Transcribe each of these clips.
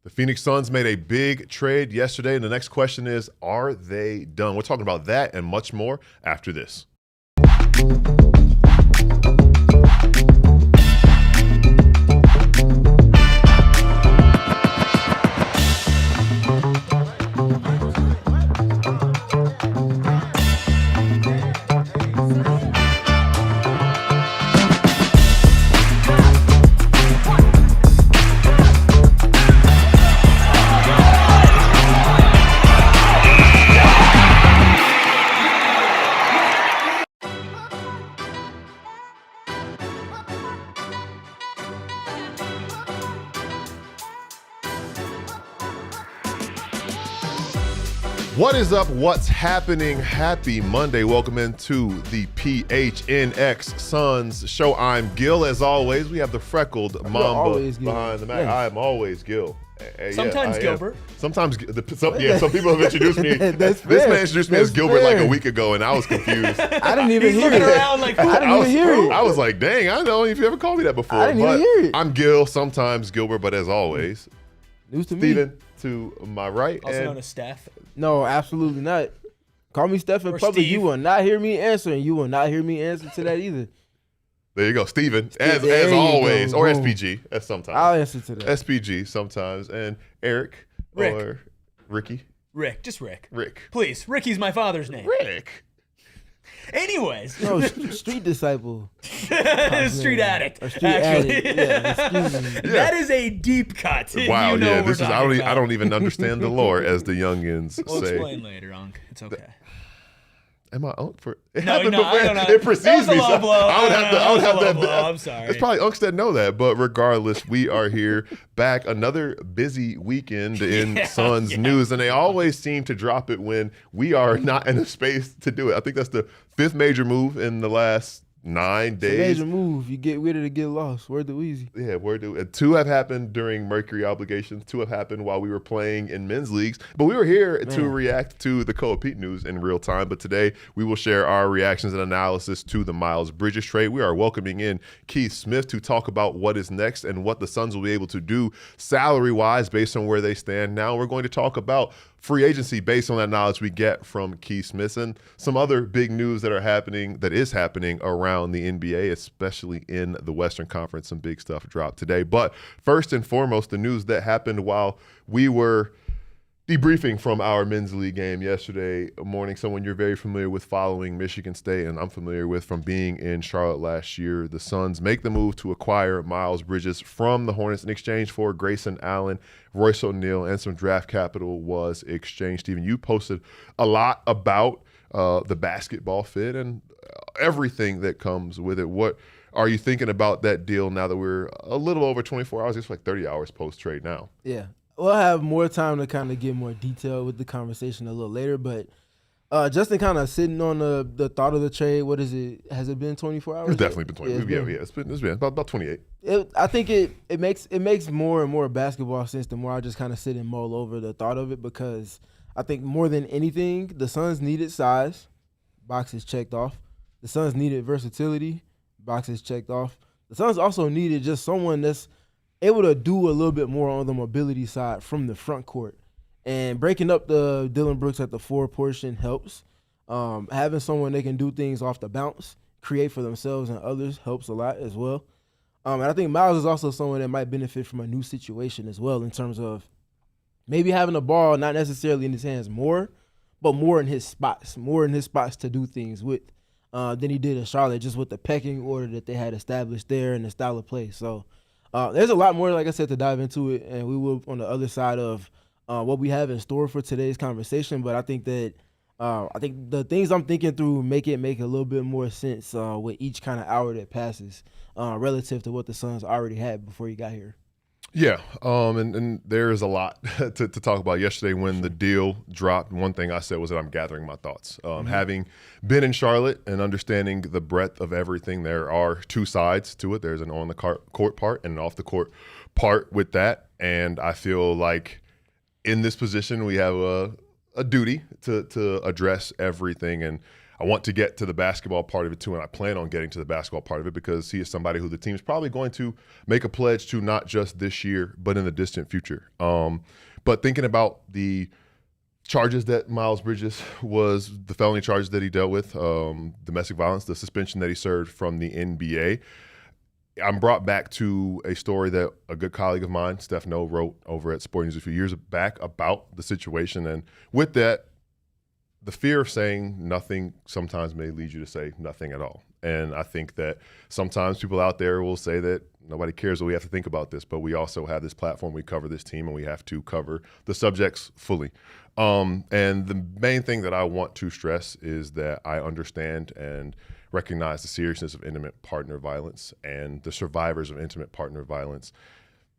The Phoenix Suns made a big trade yesterday, and the next question is, are they done? We're talking about that and much more after this. What is up? What's happening? Happy Monday. Welcome into the PHNX Suns show. I'm Gil, as always. We have the freckled Mamba behind the mic. I am always Gil. Sometimes Gilbert. Sometimes, some people have introduced me. This man introduced me as Gilbert like a week ago, and I was confused. I didn't even hear it. I was like, dang, I don't know if you ever called me that before. I didn't even hear it. I'm Gil, sometimes Gilbert, but as always, news to me. Steven to my right. Also known as Steph. No, absolutely not. Call me Steph in Or public. Steve. You will not hear me answer, and you will not hear me answer to that either. There you go, Steven, as There you always, go. or Boom. SPG, as sometimes. I'll answer to that. SPG sometimes, and Eric, Rick. or Ricky. Rick, just Rick. Rick. Please, Ricky's my father's name. Rick. Anyways, No, street disciple. street addict. Or street actually. addict. Yeah, excuse me. That is a deep cut. Wow, You know yeah, what we're this is talking I about. don't even understand the lore, as the youngins We'll say. explain later, Unc. It's okay. Am I Unk for it? No, happened no, before. I don't know. It precedes That was a me. low So blow. I would have to. I would That was have a that. low blow. I'm sorry. It's probably Unks that know that, but regardless, we are here back. Another busy weekend in Suns news, and they always seem to drop it when we are not in a space to do it. I think that's the fifth major move in the last 9 It's a days. major move. You get with it or get lost. Word to Weezy. Yeah, two have happened during Mercury obligations. Two have happened while we were playing in men's leagues. But we were here to react to the Koa Pete news in real time. But today we will share our reactions and analysis to the Miles Bridges trade. We are welcoming in Keith Smith to talk about what is next and what the Suns will be able to do salary-wise based on where they stand now. We're going to talk about free agency based on that knowledge we get from Keith Smith and some other big news that is happening around the NBA, especially in the Western Conference. Some big stuff dropped today. But first and foremost, the news that happened while we were debriefing from our men's league game yesterday morning. Someone you're very familiar with following Michigan State, and I'm familiar with from being in Charlotte last year. The Suns make the move to acquire Miles Bridges from the Hornets in exchange for Grayson Allen, Royce O'Neal, and some draft capital was exchanged. Steven, you posted a lot about the basketball fit and everything that comes with it. What are you thinking about that deal now that we're a little over 24 hours? It's like 30 hours post-trade now. Yeah. We'll have more time to kind of get more detail with the conversation a little later, but just in kind of sitting on the thought of the trade, what is it? Has it been 24 hours? It's definitely been 20. Yeah, It's been about 28. I think it makes more and more basketball sense the more I just kind of sit and mull over the thought of it, because I think more than anything, the Suns needed size, boxes checked off. The Suns needed versatility, boxes checked off. The Suns also needed just someone that's able to do a little bit more on the mobility side from the front court. And breaking up the Dillon Brooks at the 4 portion helps. Having someone that can do things off the bounce, create for themselves and others helps a lot as well. And I think Miles is also someone that might benefit from a new situation as well, in terms of maybe having the ball not necessarily in his hands more, but more in his spots to do things with than he did in Charlotte, just with the pecking order that they had established there and the style of play. So there's a lot more, like I said, to dive into it, and we will on the other side of what we have in store for today's conversation. But I think that the things I'm thinking through make a little bit more sense with each kind of hour that passes relative to what the Suns already had before he got here. Yeah, and there's a lot to talk about. Yesterday when the deal dropped, one thing I said was that I'm gathering my thoughts. Having been in Charlotte and understanding the breadth of everything, there are two sides to it. There's an on-the-court part and an off-the-court part with that. And I feel like in this position we have a duty to address everything. And I want to get to the basketball part of it too, and I plan on getting to the basketball part of it because he is somebody who the team is probably going to make a pledge to not just this year, but in the distant future. But thinking about the charges that Miles Bridges was, the felony charges that he dealt with, domestic violence, the suspension that he served from the NBA, I'm brought back to a story that a good colleague of mine, Steph No, wrote over at Sport News a few years back about the situation. And with that, the fear of saying nothing sometimes may lead you to say nothing at all. And I think that sometimes people out there will say that nobody cares what we have to think about this, but we also have this platform, we cover this team, and we have to cover the subjects fully. And the main thing that I want to stress is that I understand and recognize the seriousness of intimate partner violence and the survivors of intimate partner violence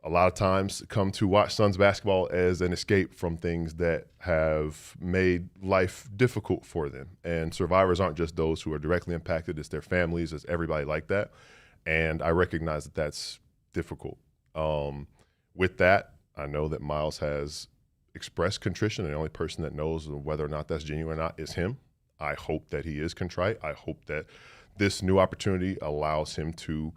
a lot of times come to watch Suns basketball as an escape from things that have made life difficult for them. And survivors aren't just those who are directly impacted, it's their families, it's everybody like that. And I recognize that that's difficult. With that, I know that Miles has expressed contrition, and the only person that knows whether or not that's genuine or not is him. I hope that he is contrite. I hope that this new opportunity allows him to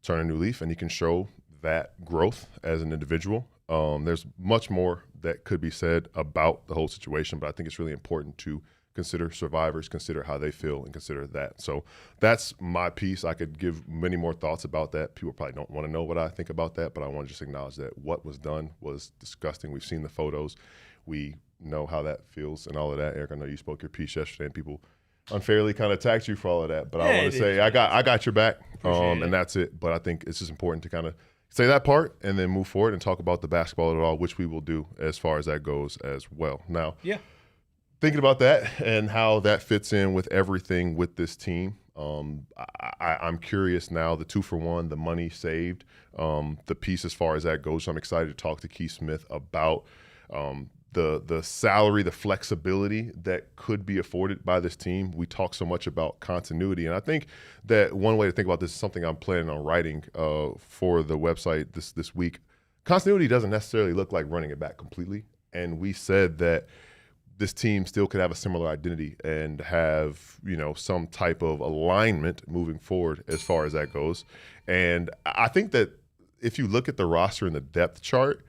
turn a new leaf and he can show that growth as an individual. There's much more that could be said about the whole situation, but I think it's really important to consider survivors, consider how they feel, and consider that. So that's my piece. I could give many more thoughts about that. People probably don't want to know what I think about that, but I want to just acknowledge that what was done was disgusting. We've seen the photos. We know how that feels and all of that. Eric, I know you spoke your piece yesterday, and people unfairly kind of attacked you for all of that, but I want to say I got your back, and that's it. But I think it's just important to kind of say that part and then move forward and talk about the basketball at all, which we will do as far as that goes as well. Now, thinking about that and how that fits in with everything with this team, I'm curious now, the 2-for-1, the money saved, the piece as far as that goes. So I'm excited to talk to Keith Smith about the salary, the flexibility that could be afforded by this team. We talk so much about continuity, and I think that one way to think about this is something I'm planning on writing for the website this week. Continuity doesn't necessarily look like running it back completely, and we said that this team still could have a similar identity and have, some type of alignment moving forward as far as that goes. And I think that if you look at the roster and the depth chart,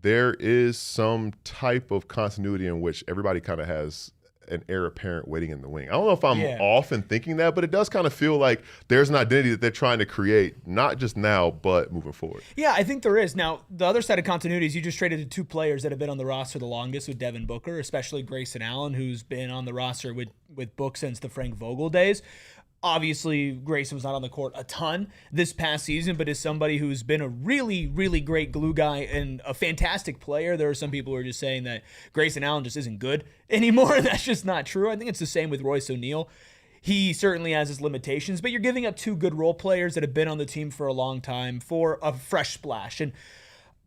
there is some type of continuity in which everybody kind of has an heir apparent waiting in the wing. I don't know if I'm off in thinking that, but it does kind of feel like there's an identity that they're trying to create, not just now, but moving forward. Yeah, I think there is. Now, the other side of continuity is you just traded 2 players that have been on the roster the longest with Devin Booker, especially Grayson Allen, who's been on the roster with Book since the Frank Vogel days. Obviously, Grayson was not on the court a ton this past season, but is somebody who's been a really, really great glue guy and a fantastic player. There are some people who are just saying that Grayson Allen just isn't good anymore. That's just not true. I think it's the same with Royce O'Neal. He certainly has his limitations, but you're giving up 2 good role players that have been on the team for a long time for a fresh splash. And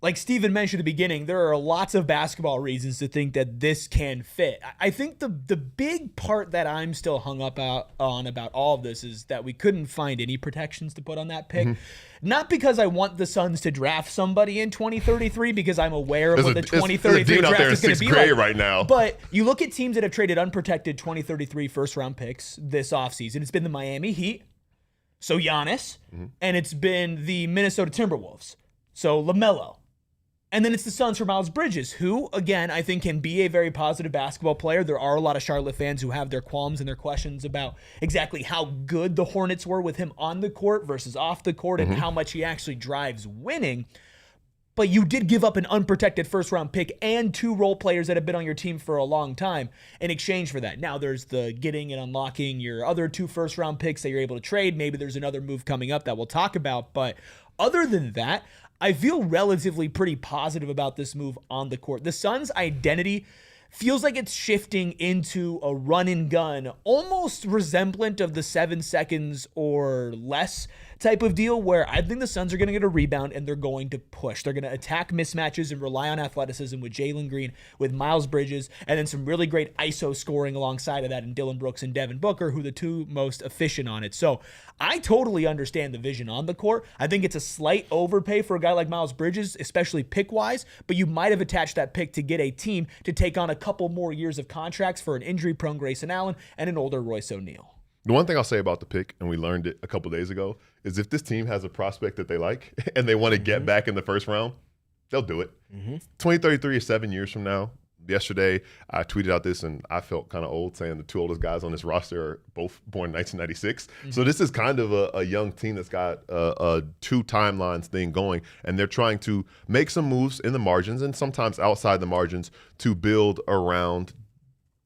like Steven mentioned at the beginning, there are lots of basketball reasons to think that this can fit. I think the big part that I'm still hung up on about all of this is that we couldn't find any protections to put on that pick. Not because I want the Suns to draft somebody in 2033, because I'm aware of what the 2033 draft is going to be like right now. But you look at teams that have traded unprotected 2033 first-round picks this offseason. It's been the Miami Heat, so Giannis, and it's been the Minnesota Timberwolves, so LaMelo. And then it's the Suns for Miles Bridges, who, again, I think can be a very positive basketball player. There are a lot of Charlotte fans who have their qualms and their questions about exactly how good the Hornets were with him on the court versus off the court and how much he actually drives winning. But you did give up an unprotected first-round pick and 2 role players that have been on your team for a long time in exchange for that. Now there's the getting and unlocking your other 2 first-round picks that you're able to trade. Maybe there's another move coming up that we'll talk about. But other than that, I feel relatively pretty positive about this move on the court. The Suns' identity feels like it's shifting into a run and gun, almost resemblant of the 7 seconds or less type of deal where I think the Suns are going to get a rebound and they're going to push. They're going to attack mismatches and rely on athleticism with Jalen Green, with Miles Bridges, and then some really great ISO scoring alongside of that in Dillon Brooks and Devin Booker, who are the two most efficient on it. So I totally understand the vision on the court. I think it's a slight overpay for a guy like Miles Bridges, especially pick-wise, but you might have attached that pick to get a team to take on a couple more years of contracts for an injury-prone Grayson Allen and an older Royce O'Neal. The one thing I'll say about the pick, and we learned it a couple days ago, is if this team has a prospect that they like and they want to get back in the first round, they'll do it. 2033 is 7 years from now. Yesterday, I tweeted out this, and I felt kind of old saying the two oldest guys on this roster are both born in 1996. So this is kind of a young team that's got a two timelines thing going, and they're trying to make some moves in the margins and sometimes outside the margins to build around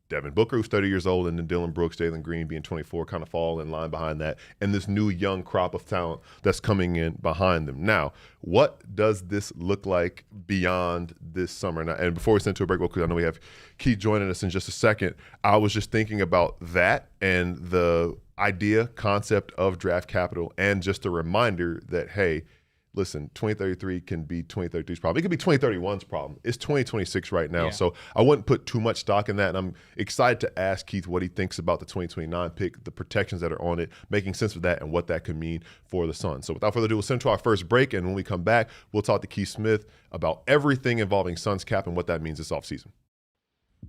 Devin Booker, who's 30 years old, and then Dillon Brooks, Jalen Green being 24, kind of fall in line behind that, and this new young crop of talent that's coming in behind them. Now, what does this look like beyond this summer? And before we send to a break, because I know we have Keith joining us in just a second, I was just thinking about that and the idea, concept of draft capital, and just a reminder that, hey, listen, 2033 can be 2033's problem. It could be 2031's problem. It's 2026 right now. So I wouldn't put too much stock in that. And I'm excited to ask Keith what he thinks about the 2029 pick, the protections that are on it, making sense of that and what that could mean for the Suns. So without further ado, we'll send to our first break. And when we come back, we'll talk to Keith Smith about everything involving Suns cap and what that means this offseason.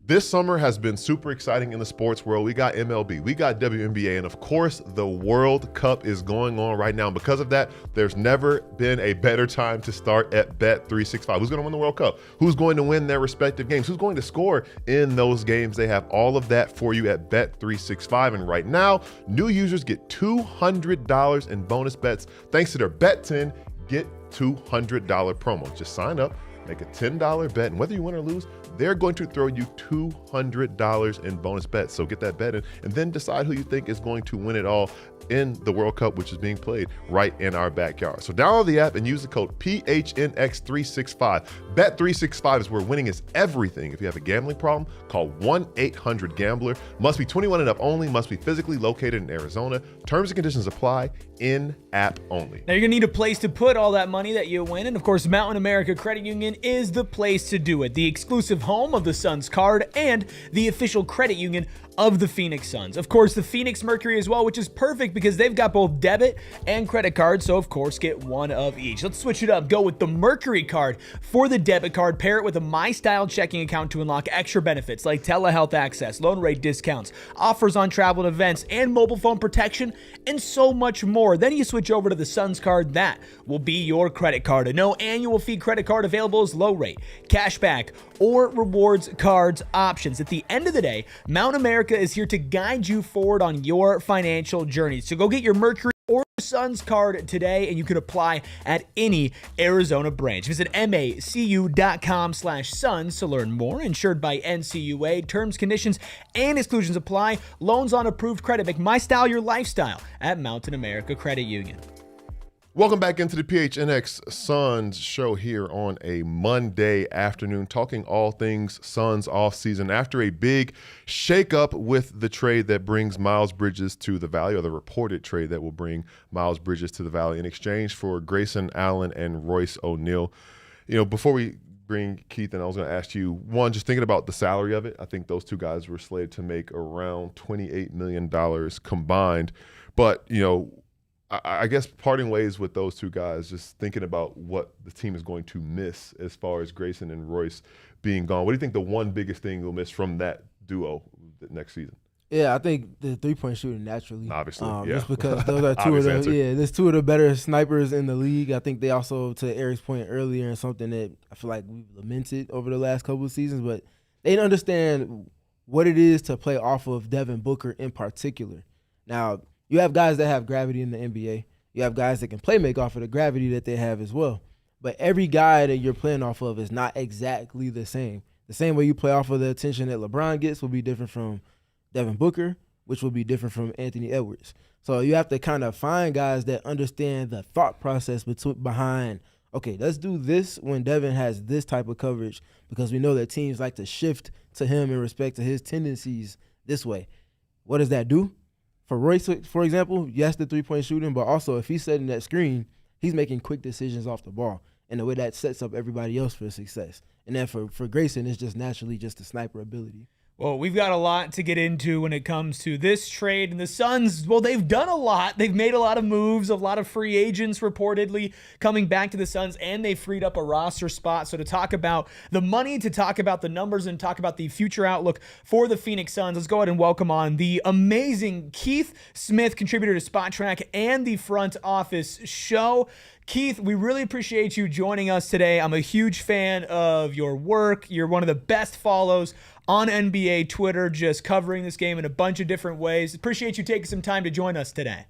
This summer has been super exciting in the sports world. We got MLB, we got WNBA, and of course, the World Cup is going on right now. And because of that, there's never been a better time to start at Bet365. Who's going to win the World Cup? Who's going to win their respective games? Who's going to score in those games? They have all of that for you at Bet365. And right now, new users get $200 in bonus bets thanks to their Bet10 Get $200 promo. Just sign up, make a $10 bet, and whether you win or lose, they're going to throw you $200 in bonus bets. So get that bet in and then decide who you think is going to win it all in the World Cup, which is being played right in our backyard. So download the app and use the code PHNX365. Bet365 is where winning is everything. If you have a gambling problem, call 1-800-GAMBLER. Must be 21 and up only, must be physically located in Arizona. Terms and conditions apply, in-app only. Now you're going to need a place to put all that money that you win, and of course Mountain America Credit Union is the place to do it. The exclusive home of the Suns card and the official credit union of the Phoenix Suns. Of course, the Phoenix Mercury as well, which is perfect because they've got both debit and credit cards, so of course get one of each. Let's switch it up. Go with the Mercury card for the debit card. Pair it with a MyStyle checking account to unlock extra benefits like telehealth access, loan rate discounts, offers on travel and events, and mobile phone protection, and so much more. Then you switch over to the Suns card. That will be your credit card. A no annual fee credit card available as low rate, cashback, or rewards cards options. At the end of the day, Mount America is here to guide you forward on your financial journey. So go get your Mercury or Suns card today, and you can apply at any Arizona branch. Visit macu.com/Suns to learn more. Insured by NCUA. Terms, conditions, and exclusions apply. Loans on approved credit. Make my style your lifestyle at Mountain America Credit Union. Welcome back into the PHNX Suns show here on a Monday afternoon, talking all things Suns offseason after a big shakeup with the trade that brings Miles Bridges to the Valley, or the reported trade that will bring Miles Bridges to the Valley in exchange for Grayson Allen and Royce O'Neal. You know, before we bring Keith in, I was going to ask you, one, just thinking about the salary of it, I think those two guys were slated to make around $28 million combined. But, you know, I guess parting ways with those two guys, just thinking about what the team is going to miss as far as Grayson and Royce being gone. What do you think the one biggest thing you'll miss from that duo next season? Yeah, I think the three-point shooting naturally. Obviously, just because those are there's two of the better snipers in the league. I think they also, to Eric's point earlier, and something that I feel like we've lamented over the last couple of seasons, but they understand what it is to play off of Devin Booker in particular. Now, you have guys that have gravity in the NBA. You have guys that can play make off of the gravity that they have as well. But every guy that you're playing off of is not exactly the same. The same way you play off of the attention that LeBron gets will be different from Devin Booker, which will be different from Anthony Edwards. So you have to kind of find guys that understand the thought process behind, okay, let's do this when Devin has this type of coverage, because we know that teams like to shift to him in respect to his tendencies this way. What does that do? For Royce, for example, yes, the 3-point shooting, but also if he's setting that screen, he's making quick decisions off the ball. And the way that sets up everybody else for success. And then for Grayson, it's just naturally just the sniper ability. Well, we've got a lot to get into when it comes to this trade. And the Suns, well, they've done a lot. They've made a lot of moves, a lot of free agents reportedly coming back to the Suns, and they freed up a roster spot. So to talk about the money, to talk about the numbers, and talk about the future outlook for the Phoenix Suns, let's go ahead and welcome on the amazing Keith Smith, contributor to Spot Track and the Front Office Show. Keith, we really appreciate you joining us today. I'm a huge fan of your work. You're one of the best follows on NBA Twitter, just covering this game in a bunch of different ways. Appreciate you taking some time to join us today.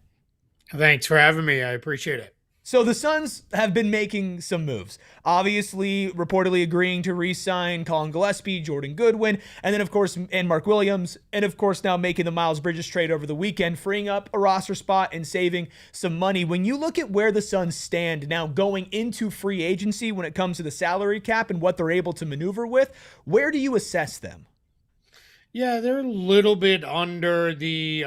Thanks for having me. I appreciate it. So the Suns have been making some moves. Obviously, reportedly agreeing to re-sign Colin Gillespie, Jordan Goodwin, and then, of course, and Mark Williams, and, of course, now making the Miles Bridges trade over the weekend, freeing up a roster spot and saving some money. When you look at where the Suns stand now going into free agency when it comes to the salary cap and what they're able to maneuver with, where do you assess them? Yeah, they're a little bit under the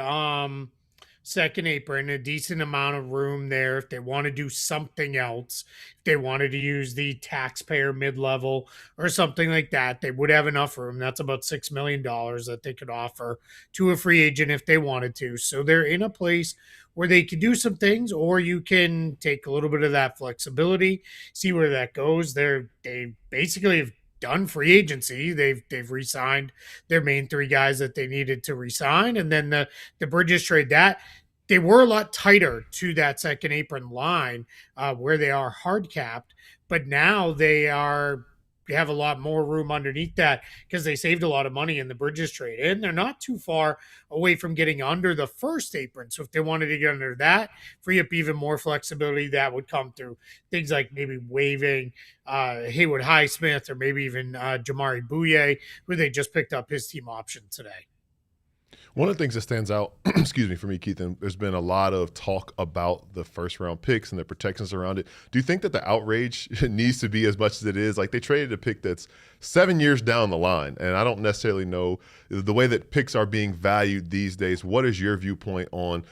second apron, a decent amount of room there if they want to do something else. If they wanted to use the taxpayer mid-level or something like that, they would have enough room. That's about $6 million that they could offer to a free agent if they wanted to. So they're in a place where they can do some things, or you can take a little bit of that flexibility, see where that goes. They basically have done free agency. They've re-signed their main three guys that they needed to re-sign, and then the Bridges trade, that they were a lot tighter to that second apron line where they are hard capped, but now they have a lot more room underneath that because they saved a lot of money in the Bridges trade, and they're not too far away from getting under the first apron. So if they wanted to get under that, free up even more flexibility, that would come through things like maybe waiving Haywood Highsmith, or maybe even Jamari Bouye, who they just picked up his team option today. One of the things that stands out, excuse me, for me, Keith, and there's been a lot of talk about the first-round picks and the protections around it. Do you think that the outrage needs to be as much as it is? Like, they traded a pick that's 7 years down the line, and I don't necessarily know the way that picks are being valued these days. What is your viewpoint on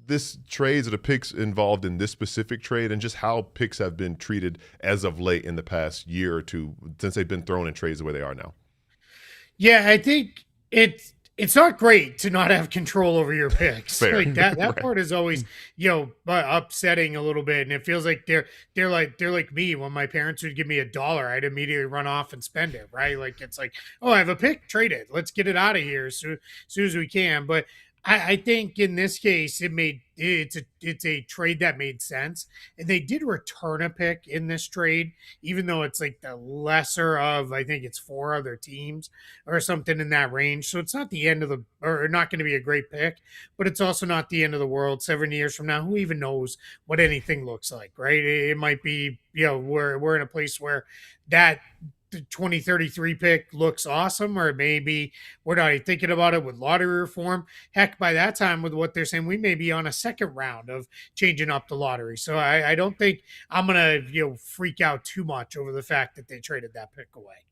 this trades or the picks involved in this specific trade, and just how picks have been treated as of late in the past year or two since they've been thrown in trades the way they are now? Yeah, I think it's not great to not have control over your picks. Fair. Like that Right. part is always, upsetting a little bit. And it feels like they're like me. When my parents would give me $1, I'd immediately run off and spend it. Right. Like, it's like, oh, I have a pick, trade it. Let's get it out of here as soon as we can. But I think in this case, it's a trade that made sense, and they did return a pick in this trade, even though it's like the lesser of, I think it's 4 other teams or something in that range. So it's not the end of or not going to be a great pick, but it's also not the end of the world. 7 years from now, who even knows what anything looks like, right? It might be, we're in a place where that the 2033 pick looks awesome, or maybe we're not even thinking about it with lottery reform. Heck, by that time, with what they're saying, we may be on a second round of changing up the lottery. So I don't think I'm gonna freak out too much over the fact that they traded that pick away.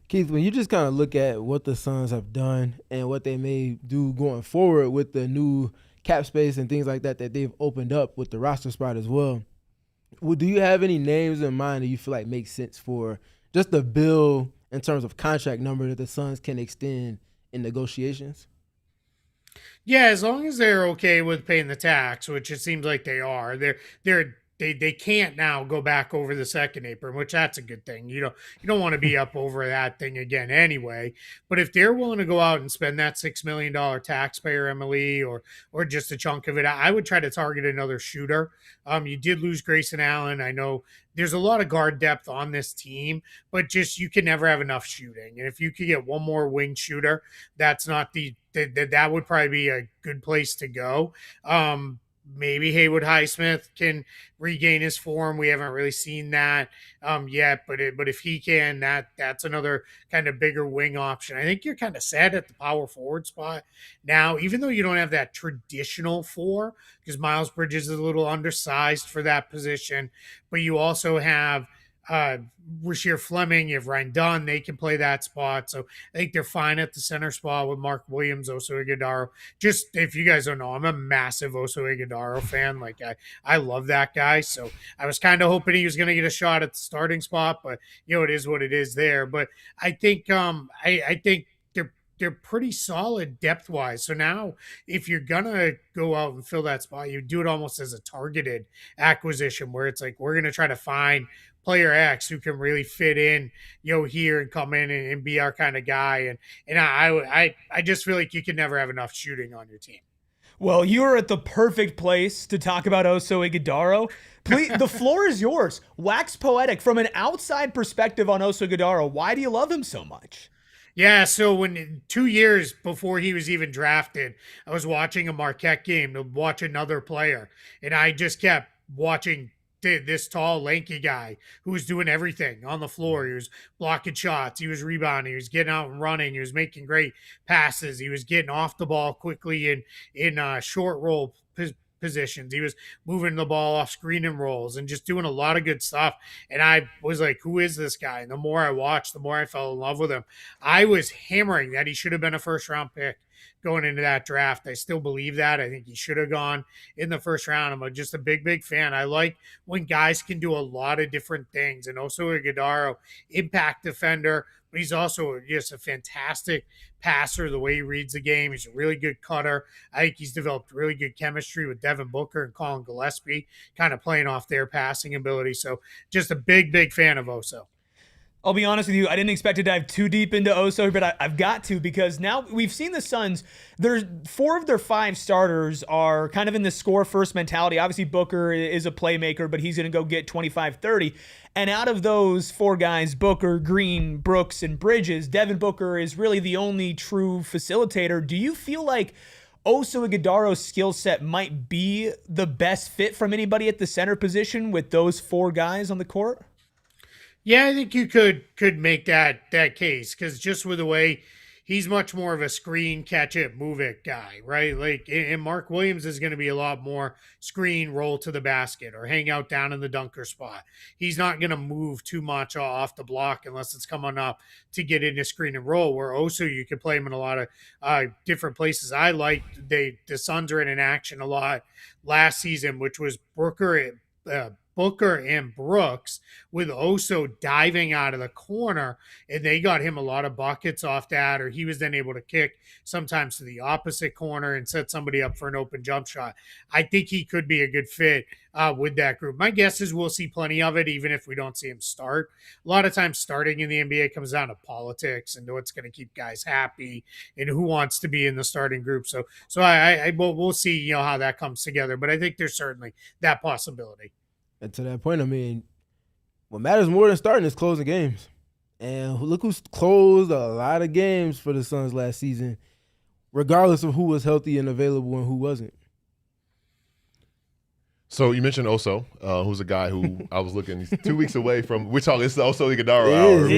Keith, when you just kind of look at what the Suns have done and what they may do going forward with the new cap space and things like that they've opened up with the roster spot as well, do you have any names in mind that you feel like make sense for just the bill in terms of contract number that the Suns can extend in negotiations? Yeah, as long as they're okay with paying the tax, which it seems like they are. They can't now go back over the second apron, which that's a good thing. You don't want to be up over that thing again anyway. But if they're willing to go out and spend that $6 million taxpayer MLE or just a chunk of it, I would try to target another shooter. You did lose Grayson Allen. I know there's a lot of guard depth on this team, but just you can never have enough shooting. And if you could get one more wing shooter, that's not that would probably be a good place to go. Maybe Haywood Highsmith can regain his form. We haven't really seen that yet, but if he can, that's another kind of bigger wing option. I think you're kind of set at the power forward spot now, even though you don't have that traditional 4, because Miles Bridges is a little undersized for that position, but you also have uh, Rasheer Fleming, you have Ryan Dunn, they can play that spot. So I think they're fine at the center spot with Mark Williams, Oso Ighodaro. Just if you guys don't know, I'm a massive Oso Ighodaro fan. Like I love that guy. So I was kind of hoping he was going to get a shot at the starting spot, but it is what it is there. But I think I think they're pretty solid depth wise. So now if you're gonna go out and fill that spot, you do it almost as a targeted acquisition where it's like we're gonna try to find player X who can really fit in, here and come in and be our kind of guy. And I just feel like you can never have enough shooting on your team. Well, you're at the perfect place to talk about Oso Ighodaro. Please, the floor is yours. Wax poetic from an outside perspective on Oso Ighodaro. Why do you love him so much? Yeah, so when 2 years before he was even drafted, I was watching a Marquette game to watch another player, and I just kept watching this tall, lanky guy who was doing everything on the floor. He was blocking shots, he was rebounding, he was getting out and running, he was making great passes, he was getting off the ball quickly in short roll positions. He was moving the ball off screen and rolls and just doing a lot of good stuff. And I was like, who is this guy? And the more I watched, the more I fell in love with him. I was hammering that he should have been a first round pick going into that draft. I still believe that. I think he should have gone in the first round. I'm just a big fan. I like when guys can do a lot of different things. And Oso Ighodaro, impact defender, but he's also just a fantastic passer, the way he reads the game. He's a really good cutter. I think he's developed really good chemistry with Devin Booker and Colin Gillespie, kind of playing off their passing ability. So just a big fan of Oso. I'll be honest with you, I didn't expect to dive too deep into Oso, but I've got to because now we've seen the Suns. There's 4 of their 5 starters are kind of in the score first mentality. Obviously, Booker is a playmaker, but he's going to go get 25, 30. And out of those 4 guys, Booker, Green, Brooks, and Bridges, Devin Booker is really the only true facilitator. Do you feel like Oso Ighodaro's skill set might be the best fit from anybody at the center position with those 4 guys on the court? Yeah, I think you could make that case because just with the way he's much more of a screen, catch it, move it guy, right? Like, and Mark Williams is going to be a lot more screen, roll to the basket or hang out down in the dunker spot. He's not going to move too much off the block unless it's coming up to get into screen and roll. Where Oso, you could play him in a lot of different places. I like the Suns are in action a lot last season, which was Booker and Brooks with Oso diving out of the corner, and they got him a lot of buckets off that, or he was then able to kick sometimes to the opposite corner and set somebody up for an open jump shot. I think he could be a good fit with that group. My guess is we'll see plenty of it, even if we don't see him start. A lot of times starting in the NBA comes down to politics and what's going to keep guys happy and who wants to be in the starting group. So we'll see, how that comes together, but I think there's certainly that possibility. And to that point, I mean, what matters more than starting is closing games. And look who's closed a lot of games for the Suns last season, regardless of who was healthy and available and who wasn't. So you mentioned Oso, who's a guy who I was looking. He's 2 weeks away from. We're talking. It's the Oso Ighodaro hour.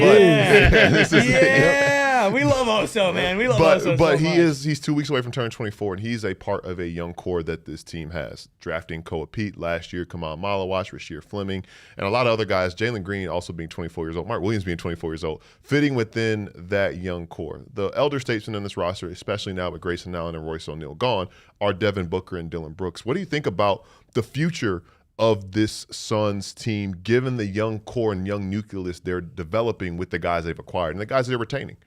Yeah, we love Oso, man. We love Oso. But he's 2 weeks away from turning 24, and he's a part of a young core that this team has. Drafting Koa Pete last year, Kamal Malawash, Rasheer Fleming, and a lot of other guys. Jalen Green also being 24 years old, Mark Williams being 24 years old, fitting within that young core. The elder statesmen in this roster, especially now with Grayson Allen and Royce O'Neal gone, are Devin Booker and Dillon Brooks. What do you think about the future of this Suns team, given the young core and young nucleus they're developing with the guys they've acquired and the guys they're retaining?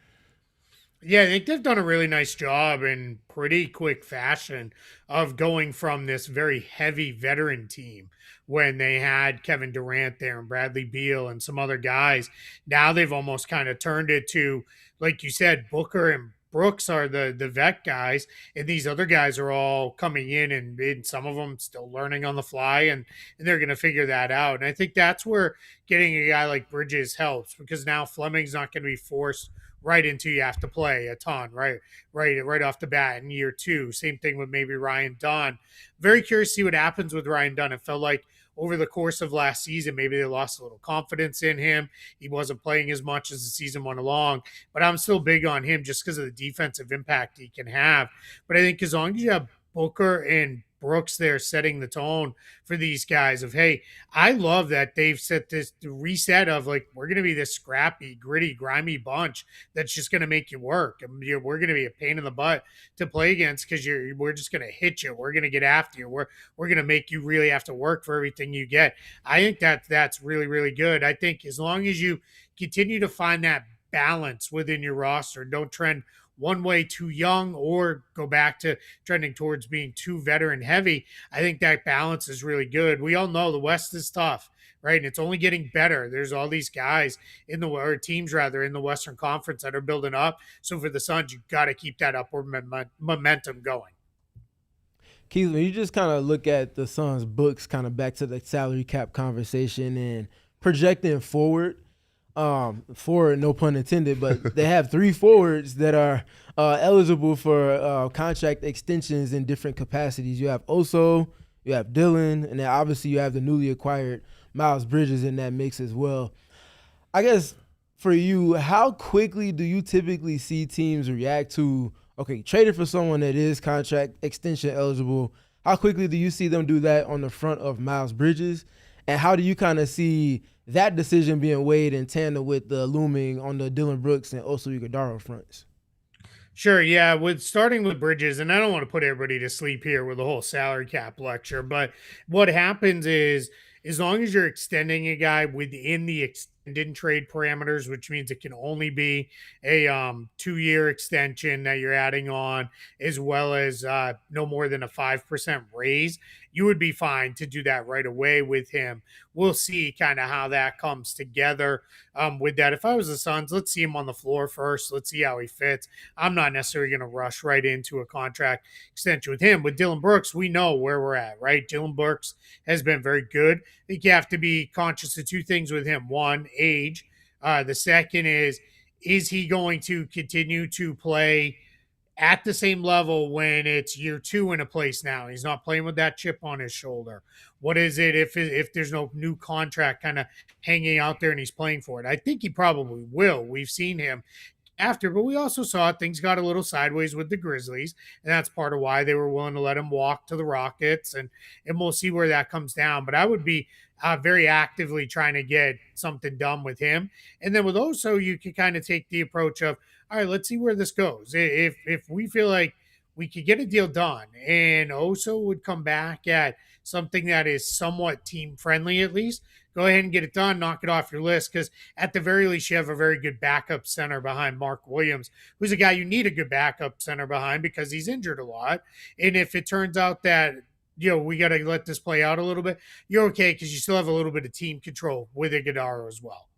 Yeah, I think they've done a really nice job in pretty quick fashion of going from this very heavy veteran team when they had Kevin Durant there and Bradley Beal and some other guys. Now they've almost kind of turned it to, like you said, Booker and Brooks are the vet guys, and these other guys are all coming in and some of them still learning on the fly, and they're going to figure that out. And I think that's where getting a guy like Bridges helps, because now Fleming's not going to be forced right into you have to play a ton, right off the bat in year 2. Same thing with maybe Ryan Dunn. Very curious to see what happens with Ryan Dunn. It felt like over the course of last season, maybe they lost a little confidence in him. He wasn't playing as much as the season went along, but I'm still big on him just because of the defensive impact he can have. But I think as long as you have Booker and Brooks there setting the tone for these guys of, hey, I love that they've set this reset of like, we're going to be this scrappy, gritty, grimy bunch that's just going to make you work. And we're going to be a pain in the butt to play against because we're just going to hit you. We're going to get after you. We're going to make you really have to work for everything you get. I think that's really, really good. I think as long as you continue to find that balance within your roster, don't trend one way too young or go back to trending towards being too veteran heavy. I think that balance is really good. We all know the West is tough, right? And it's only getting better. There's all these guys or teams rather in the Western Conference that are building up. So for the Suns, you've got to keep that upward momentum going. Keith, when you just kind of look at the Suns' books, kind of back to the salary cap conversation and projecting forward, no pun intended, but they have 3 forwards that are eligible for contract extensions in different capacities. You have Oso, you have Dillon, and then obviously you have the newly acquired Miles Bridges in that mix as well. I guess for you, how quickly do you typically see teams react to, okay, traded for someone that is contract extension eligible? How quickly do you see them do that on the front of Miles Bridges? And how do you kind of see that decision being weighed in tandem with the looming on the Dillon Brooks and Oso Ighodaro fronts? Sure, yeah. Starting with Bridges, and I don't want to put everybody to sleep here with the whole salary cap lecture, but what happens is as long as you're extending a guy within the extended trade parameters, which means it can only be a 2-year extension that you're adding on, as well as no more than a 5% raise, you would be fine to do that right away with him. We'll see kind of how that comes together with that. If I was the Suns, let's see him on the floor first. Let's see how he fits. I'm not necessarily going to rush right into a contract extension with him. With Dillon Brooks, we know where we're at, right? Dillon Brooks has been very good. I think you have to be conscious of 2 things with him. One, age. The second is he going to continue to play at the same level when it's year 2 in a place now? He's not playing with that chip on his shoulder. What is it if there's no new contract kind of hanging out there and he's playing for it? I think he probably will. We've seen him after, but we also saw things got a little sideways with the Grizzlies, and that's part of why they were willing to let him walk to the Rockets, and we'll see where that comes down. But I would be very actively trying to get something done with him. And then with Oso, you can kind of take the approach of, all right, let's see where this goes. If we feel like we could get a deal done and Oso would come back at something that is somewhat team friendly, at least, go ahead and get it done, knock it off your list, because at the very least, you have a very good backup center behind Mark Williams, who's a guy you need a good backup center behind because he's injured a lot. And if it turns out that, we got to let this play out a little bit, you're okay because you still have a little bit of team control with Ighodaro as well.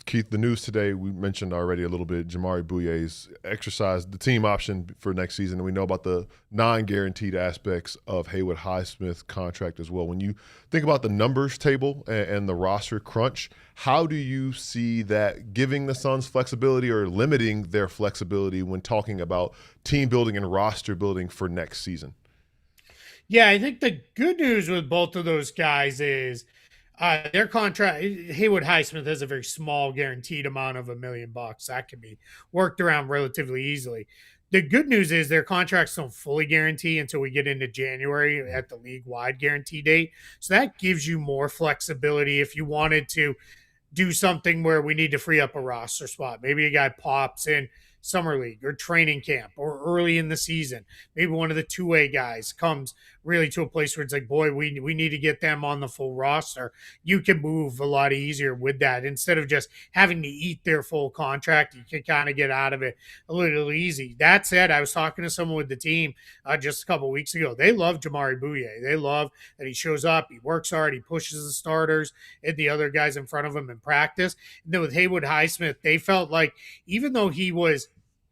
Keith, the news today, we mentioned already a little bit, Jamari Bouyer's exercised the team option for next season, and we know about the non-guaranteed aspects of Haywood Highsmith's contract as well. When you think about the numbers table and the roster crunch, how do you see that giving the Suns flexibility or limiting their flexibility when talking about team building and roster building for next season? Yeah, I think the good news with both of those guys is their contract, Haywood Highsmith has a very small guaranteed amount of $1 million. That can be worked around relatively easily. The good news is their contracts don't fully guarantee until we get into January at the league-wide guarantee date. So that gives you more flexibility if you wanted to do something where we need to free up a roster spot. Maybe a guy pops in summer league or training camp or early in the season. Maybe one of the 2-way guys comes really to a place where it's like, boy, we need to get them on the full roster. You can move a lot easier with that. Instead of just having to eat their full contract, you can kind of get out of it a little easy. That said, I was talking to someone with the team just a couple of weeks ago. They love Jamari Bouye. They love that he shows up, he works hard, he pushes the starters and the other guys in front of him in practice. And then with Haywood Highsmith, they felt like even though he was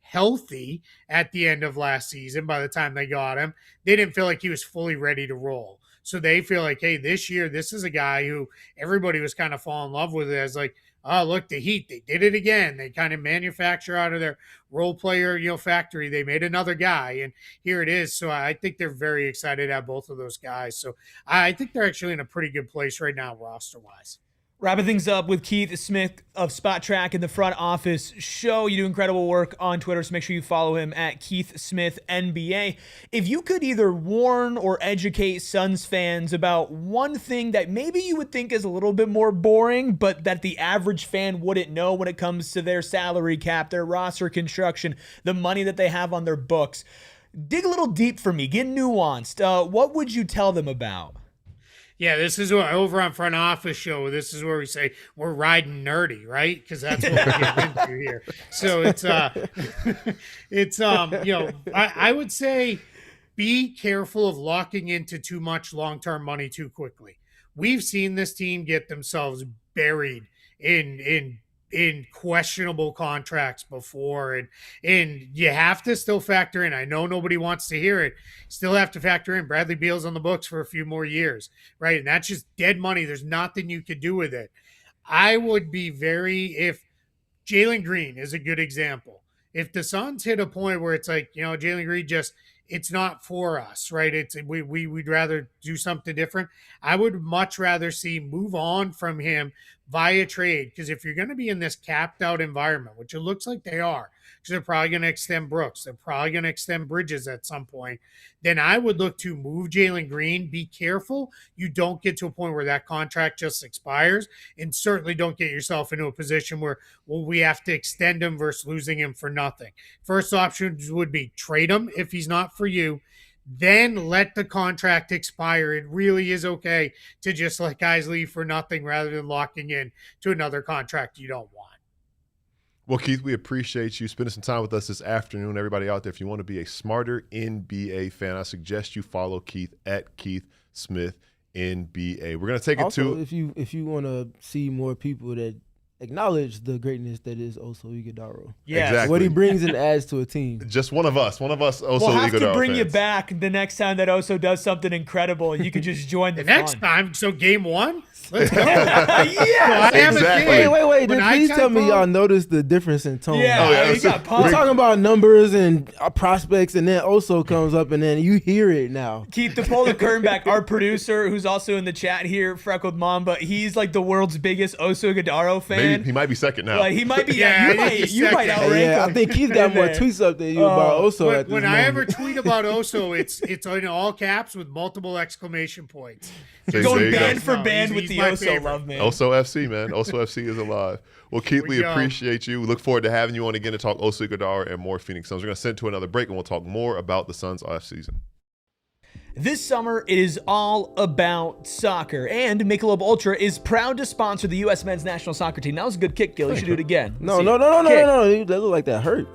healthy at the end of last season, by the time they got him, they didn't feel like he was fully ready to roll. So they feel like, hey, this year, this is a guy who everybody was kind of falling in love with as like, oh, look, the Heat, they did it again. They kind of manufacture out of their role player, factory. They made another guy, and here it is. So I think they're very excited to have both of those guys. So I think they're actually in a pretty good place right now, roster-wise. Wrapping things up with Keith Smith of Spot Track in the Front Office Show. You do incredible work on Twitter, so make sure you follow him at Keith Smith NBA. If you could either warn or educate Suns fans about one thing that maybe you would think is a little bit more boring, but that the average fan wouldn't know when it comes to their salary cap, their roster construction, the money that they have on their books, dig a little deep for me, get nuanced. What would you tell them about? Yeah, this is what over on Front Office Show. This is where we say we're riding nerdy, right? Because that's what we get into here. So it's I would say be careful of locking into too much long-term money too quickly. We've seen this team get themselves buried in questionable contracts before, and you have to still factor in. I know nobody wants to hear it. Still have to factor in Bradley Beal's on the books for a few more years, right? And that's just dead money. There's nothing you could do with it. I would be if Jalen Green is a good example. If the Suns hit a point where it's like, Jalen Green it's not for us, right? We'd rather do something different. I would much rather see move on from him via trade, because if you're going to be in this capped out environment, which it looks like they are, because they're probably going to extend Brooks, they're probably going to extend Bridges at some point, then I would look to move Jalen Green. Be careful you don't get to a point where that contract just expires, and certainly don't get yourself into a position where, we have to extend him versus losing him for nothing. First option would be trade him if he's not for you. Then let the contract expire. It really is okay to just let guys leave for nothing rather than locking in to another contract you don't want. Well, Keith, we appreciate you spending some time with us this afternoon. Everybody out there, if you want to be a smarter NBA fan, I suggest you follow Keith at Keith Smith NBA. We're going to take also, it to if you want to see more people that acknowledge the greatness that is Oso Ighodaro. Yeah, exactly. What he brings and adds to a team. Just one of us Oso we'll have Ighodaro to bring fans. you back the next time that Oso does something incredible, and you can just join the next fun. time. So game one, let's go. Yeah, exactly. Wait. When Please I tell me type y'all noticed the difference in tone. Yeah, Oh, yeah, he got We're pumped. talking about numbers and prospects, and then Oso comes up, and then you hear it now. Keith, to pull the curtain back, our producer, who's also in the chat here, Freckled Mamba, he's like the world's biggest Oso Ighodaro fan. Maybe he might be second now. Like, he might be. Yeah, you might outrank him. I think Keith got more tweets up than you about Oso at this When moment. I ever tweet about Oso, it's in all caps with multiple exclamation points. There Going you go. band for No, band he's with the my Oso favorite. love, man. Oso FC, man. Oso FC is alive. Well, Keith, we go. appreciate you. We look forward to having you on again to talk Oso Ighodaro and more Phoenix Suns. We're going to send to another break, and we'll talk more about the Suns offseason. This summer, it is all about soccer, and Michelob Ultra is proud to sponsor the U.S. men's national soccer team. That was a good kick, Gil. You should do it again. No. Kick. That looked like that hurt.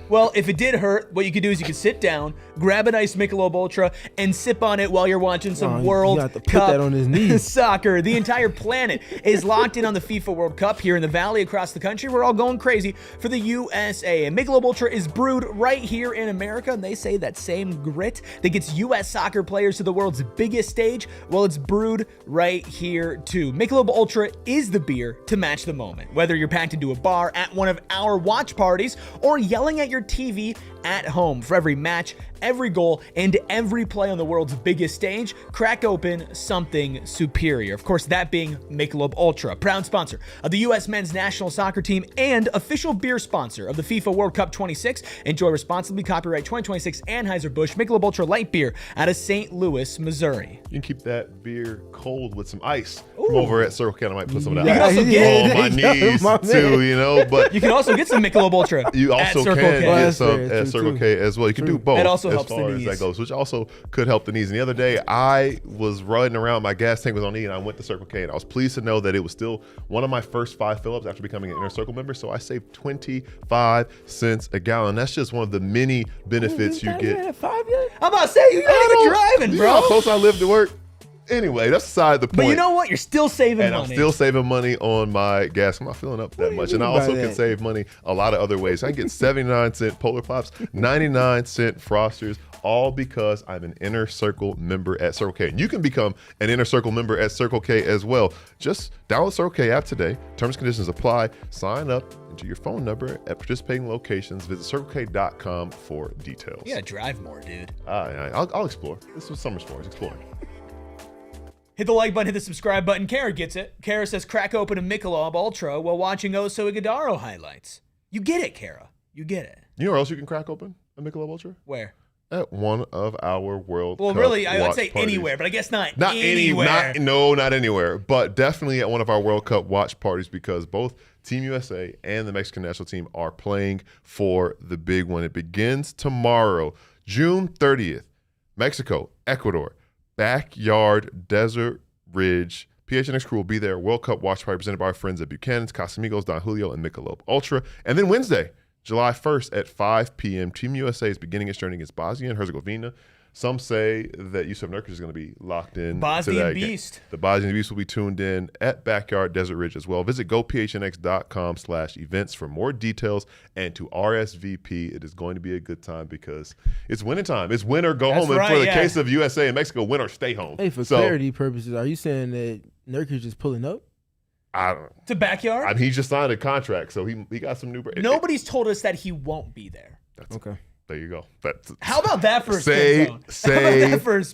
Well, if it did hurt, what you could do is you could sit down, grab a nice Michelob Ultra, and sip on it while you're watching some World you have to put Cup that on his knees. soccer. The entire planet is locked in on the FIFA World Cup here in the Valley across the country. We're all going crazy for the USA. And Michelob Ultra is brewed right here in America, and they say that same grit that gets U.S. soccer players to the world's biggest stage, well, it's brewed right here too. Michelob Ultra is the beer to match the moment. Whether you're packed into a bar at one of our watch parties or yelling at your TV at home, for every match, every goal, and every play on the world's biggest stage, crack open something superior. Of course, that being Michelob Ultra, proud sponsor of the U.S. men's national soccer team and official beer sponsor of the FIFA World Cup 26. Enjoy responsibly. Copyright 2026 Anheuser-Busch Michelob Ultra Light Beer out of St. Louis, Missouri. You can keep that beer cold with some ice from over at Circle K. I might put some of You can that also ice get- on my knees My too, man. but You can also get some Michelob Ultra you at also Circle can K. Oh, get that's some fair. at True, Circle true. K as well. You can do both. It also as helps the far as knees. that goes, which also could help the knees. And the other day, I was running around. My gas tank was on E, and I went to Circle K, and I was pleased to know that it was still one of my first 5 fill-ups after becoming an Inner Circle member. So I saved 25 cents a gallon. That's just one of the many benefits you get. At 5 yet? I'm about to say, you're not even driving, You know how bro. close I live to work? Anyway, that's beside the point. But you know what? You're still saving And money. I'm still saving money on my gas. I'm not filling up that do you much. And I mean by also can that? save money a lot of other ways. I can get 79-cent Polar Pops, 99-cent Frosters, all because I'm an Inner Circle member at Circle K. And you can become an Inner Circle member at Circle K as well. Just download the Circle K app today. Terms and conditions apply. Sign up, enter your phone number at participating locations. Visit CircleK.com for details. You gotta drive more, dude. I'll explore. This is what summer's for, is exploring. Hit the like button, hit the subscribe button. Kara gets it. Kara says crack open a Michelob Ultra while watching Oso Ighodaro highlights. You get it, Kara. You get it. You know where else you can crack open a Michelob Ultra? Where? At one of our World Cup really, I would watch say parties. anywhere, but I guess not anywhere. anywhere. Not anywhere, but definitely at one of our World Cup watch parties because both Team USA and the Mexican national team are playing for the big one. It begins tomorrow, June 30th. Mexico, Ecuador, Backyard Desert Ridge. PHNX crew will be there. World Cup watch party presented by our friends at Buchanan's, Casamigos, Don Julio, and Michelob Ultra. And then Wednesday, July 1st at 5 p.m., Team USA is beginning its journey against Bosnia and Herzegovina. Some say that Yusuf Nurkic is going to be locked in. Bosnian Beast. The Bosnian Beast will be tuned in at Backyard Desert Ridge as well. Visit gophnx.com/events for more details and to RSVP. It is going to be a good time because it's winter time. It's win or go home. Right, and for the yeah. case of USA and Mexico, win or stay home. Hey, for clarity purposes, are you saying that Nurkic is pulling up? I don't know. To Backyard? I mean, he just signed a contract, so he got some new. Nobody's told us that he won't be there. Okay. There you go. How about that for a spin zone?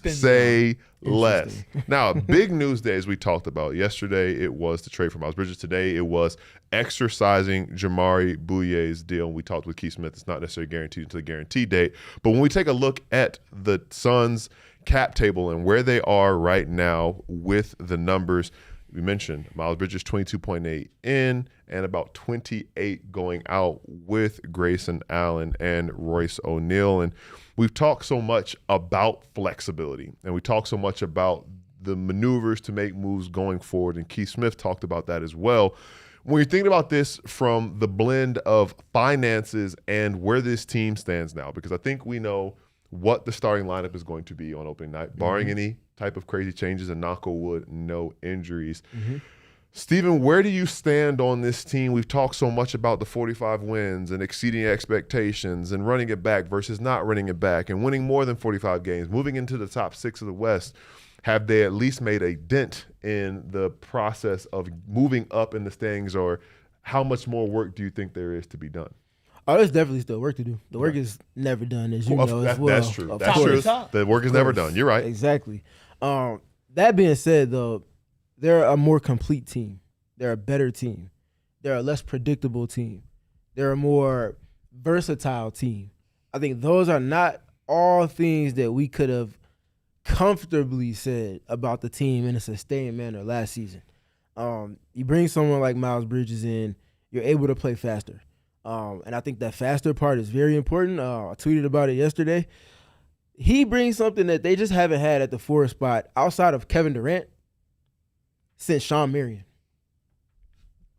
Say less. Now, big news day as we talked about. Yesterday, it was the trade for Miles Bridges. Today, it was exercising Jamari Bouyer's deal. We talked with Keith Smith. It's not necessarily guaranteed until the guarantee date. But when we take a look at the Suns' cap table and where they are right now with the numbers, we mentioned Miles Bridges 22.8 in and about 28 going out with Grayson Allen and Royce O'Neal. And we've talked so much about flexibility and we talked so much about the maneuvers to make moves going forward. And Keith Smith talked about that as well. When you're thinking about this from the blend of finances and where this team stands now, because I think we know what the starting lineup is going to be on opening night, barring any type of crazy changes and knock on wood, no injuries. Steven, where do you stand on this team? We've talked so much about the 45 wins and exceeding expectations and running it back versus not running it back and winning more than 45 games, moving into the top 6 of the West. Have they at least made a dent in the process of moving up in the standings, or how much more work do you think there is to be done? Oh, there's definitely still work to do. The work is never done, as you know as well. That's true. Of That's course. true. The work is never done. You're right. Exactly. That being said, though, they're a more complete team. They're a better team. They're a less predictable team. They're a more versatile team. I think those are not all things that we could have comfortably said about the team in a sustained manner last season. You bring someone like Miles Bridges in, you're able to play faster. And I think that faster part is very important. I tweeted about it yesterday. He brings something that they just haven't had at the 4 spot outside of Kevin Durant since Sean Marion.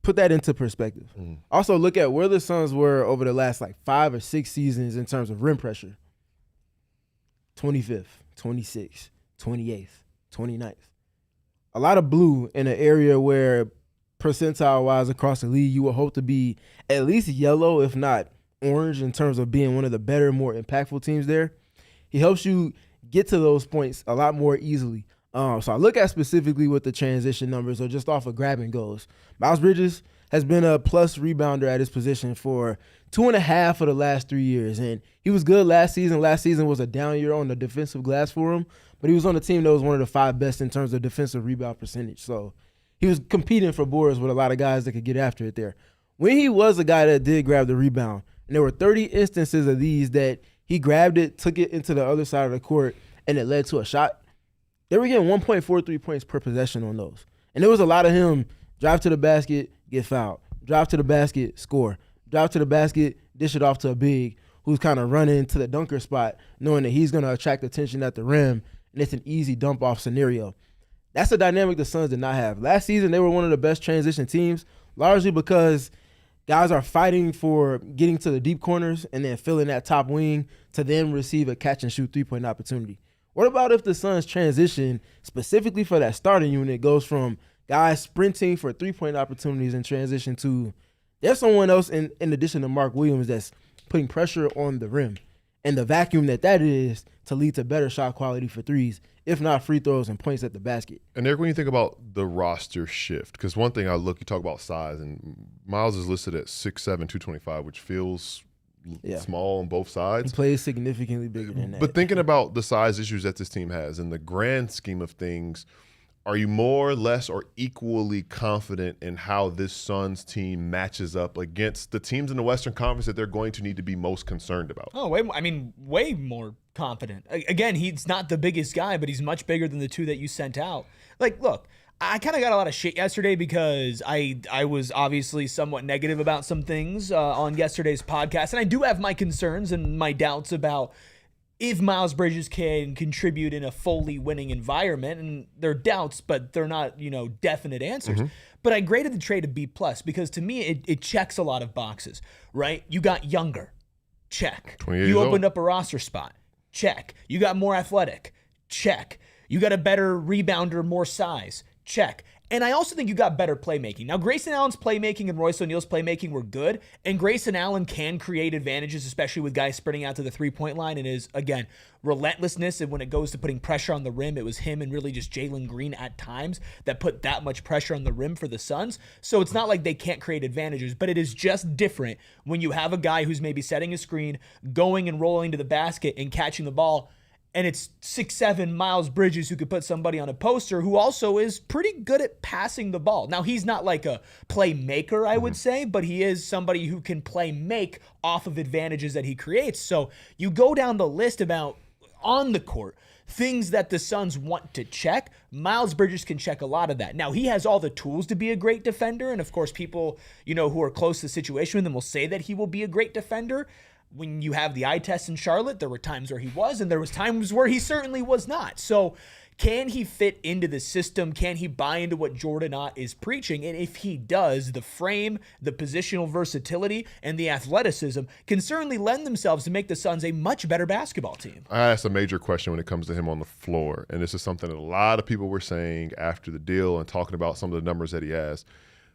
Put that into perspective. Also, look at where the Suns were over the last 5 or 6 seasons in terms of rim pressure. 25th, 26th, 28th, 29th. A lot of blue in an area where percentile-wise across the league, you would hope to be at least yellow, if not orange, in terms of being one of the better, more impactful teams there. He helps you get to those points a lot more easily. So I look at specifically what the transition numbers are just off of grab and goes. Miles Bridges has been a plus rebounder at his position for 2.5 of the last 3 years. And he was good last season. Last season was a down year on the defensive glass for him, but he was on a team that was one of the 5 best in terms of defensive rebound percentage. So he was competing for boards with a lot of guys that could get after it there. When he was a guy that did grab the rebound, and there were 30 instances of these that he grabbed it, took it into the other side of the court, and it led to a shot, they were getting 1.43 points per possession on those. And there was a lot of him drive to the basket, get fouled. Drive to the basket, score. Drive to the basket, dish it off to a big who's kind of running to the dunker spot, knowing that he's going to attract attention at the rim, and it's an easy dump-off scenario. That's a dynamic the Suns did not have. Last season, they were one of the best transition teams, largely because guys are fighting for getting to the deep corners and then filling that top wing to then receive a catch-and-shoot three-point opportunity. What about if the Suns transition, specifically for that starting unit, goes from guys sprinting for three-point opportunities in transition to there's someone else in addition to Mark Williams that's putting pressure on the rim and the vacuum that is to lead to better shot quality for threes, if not free throws and points at the basket. And Eric, when you think about the roster shift, because one thing you talk about size, and Miles is listed at 6'7", 225, which feels small on both sides. He plays significantly bigger than that. But thinking about the size issues that this team has in the grand scheme of things, are you more, less, or equally confident in how this Suns team matches up against the teams in the Western Conference that they're going to need to be most concerned about? Oh, way more confident. Again, he's not the biggest guy, but he's much bigger than the two that you sent out. Like, look, I kind of got a lot of shit yesterday because I was obviously somewhat negative about some things on yesterday's podcast, and I do have my concerns and my doubts about if Miles Bridges can contribute in a fully winning environment. And they're doubts, but they're not, definite answers. But I graded the trade a B+ because to me, it checks a lot of boxes, right? You got younger, check. 28 You years opened old. up a roster spot, check. You got more athletic, check. You got a better rebounder, more size, check. And I also think you got better playmaking. Now, Grayson Allen's playmaking and Royce O'Neal's playmaking were good, and Grayson Allen can create advantages, especially with guys sprinting out to the three-point line, and his, again, relentlessness. And when it goes to putting pressure on the rim, it was him and really just Jalen Green at times that put that much pressure on the rim for the Suns. So it's not like they can't create advantages, but it is just different when you have a guy who's maybe setting a screen, going and rolling to the basket and catching the ball, and it's 6'7" Miles Bridges who could put somebody on a poster who also is pretty good at passing the ball. Now, he's not like a playmaker, I would say, but he is somebody who can play make off of advantages that he creates. So you go down the list about on the court, things that the Suns want to check. Miles Bridges can check a lot of that. Now, he has all the tools to be a great defender, and of course, people, who are close to the situation with him will say that he will be a great defender. When you have the eye test in Charlotte, there were times where he was, and there was times where he certainly was not. So can he fit into the system? Can he buy into what Jordan Ott is preaching? And if he does, the frame, the positional versatility, and the athleticism can certainly lend themselves to make the Suns a much better basketball team. I asked a major question when it comes to him on the floor, and this is something that a lot of people were saying after the deal and talking about some of the numbers that he has.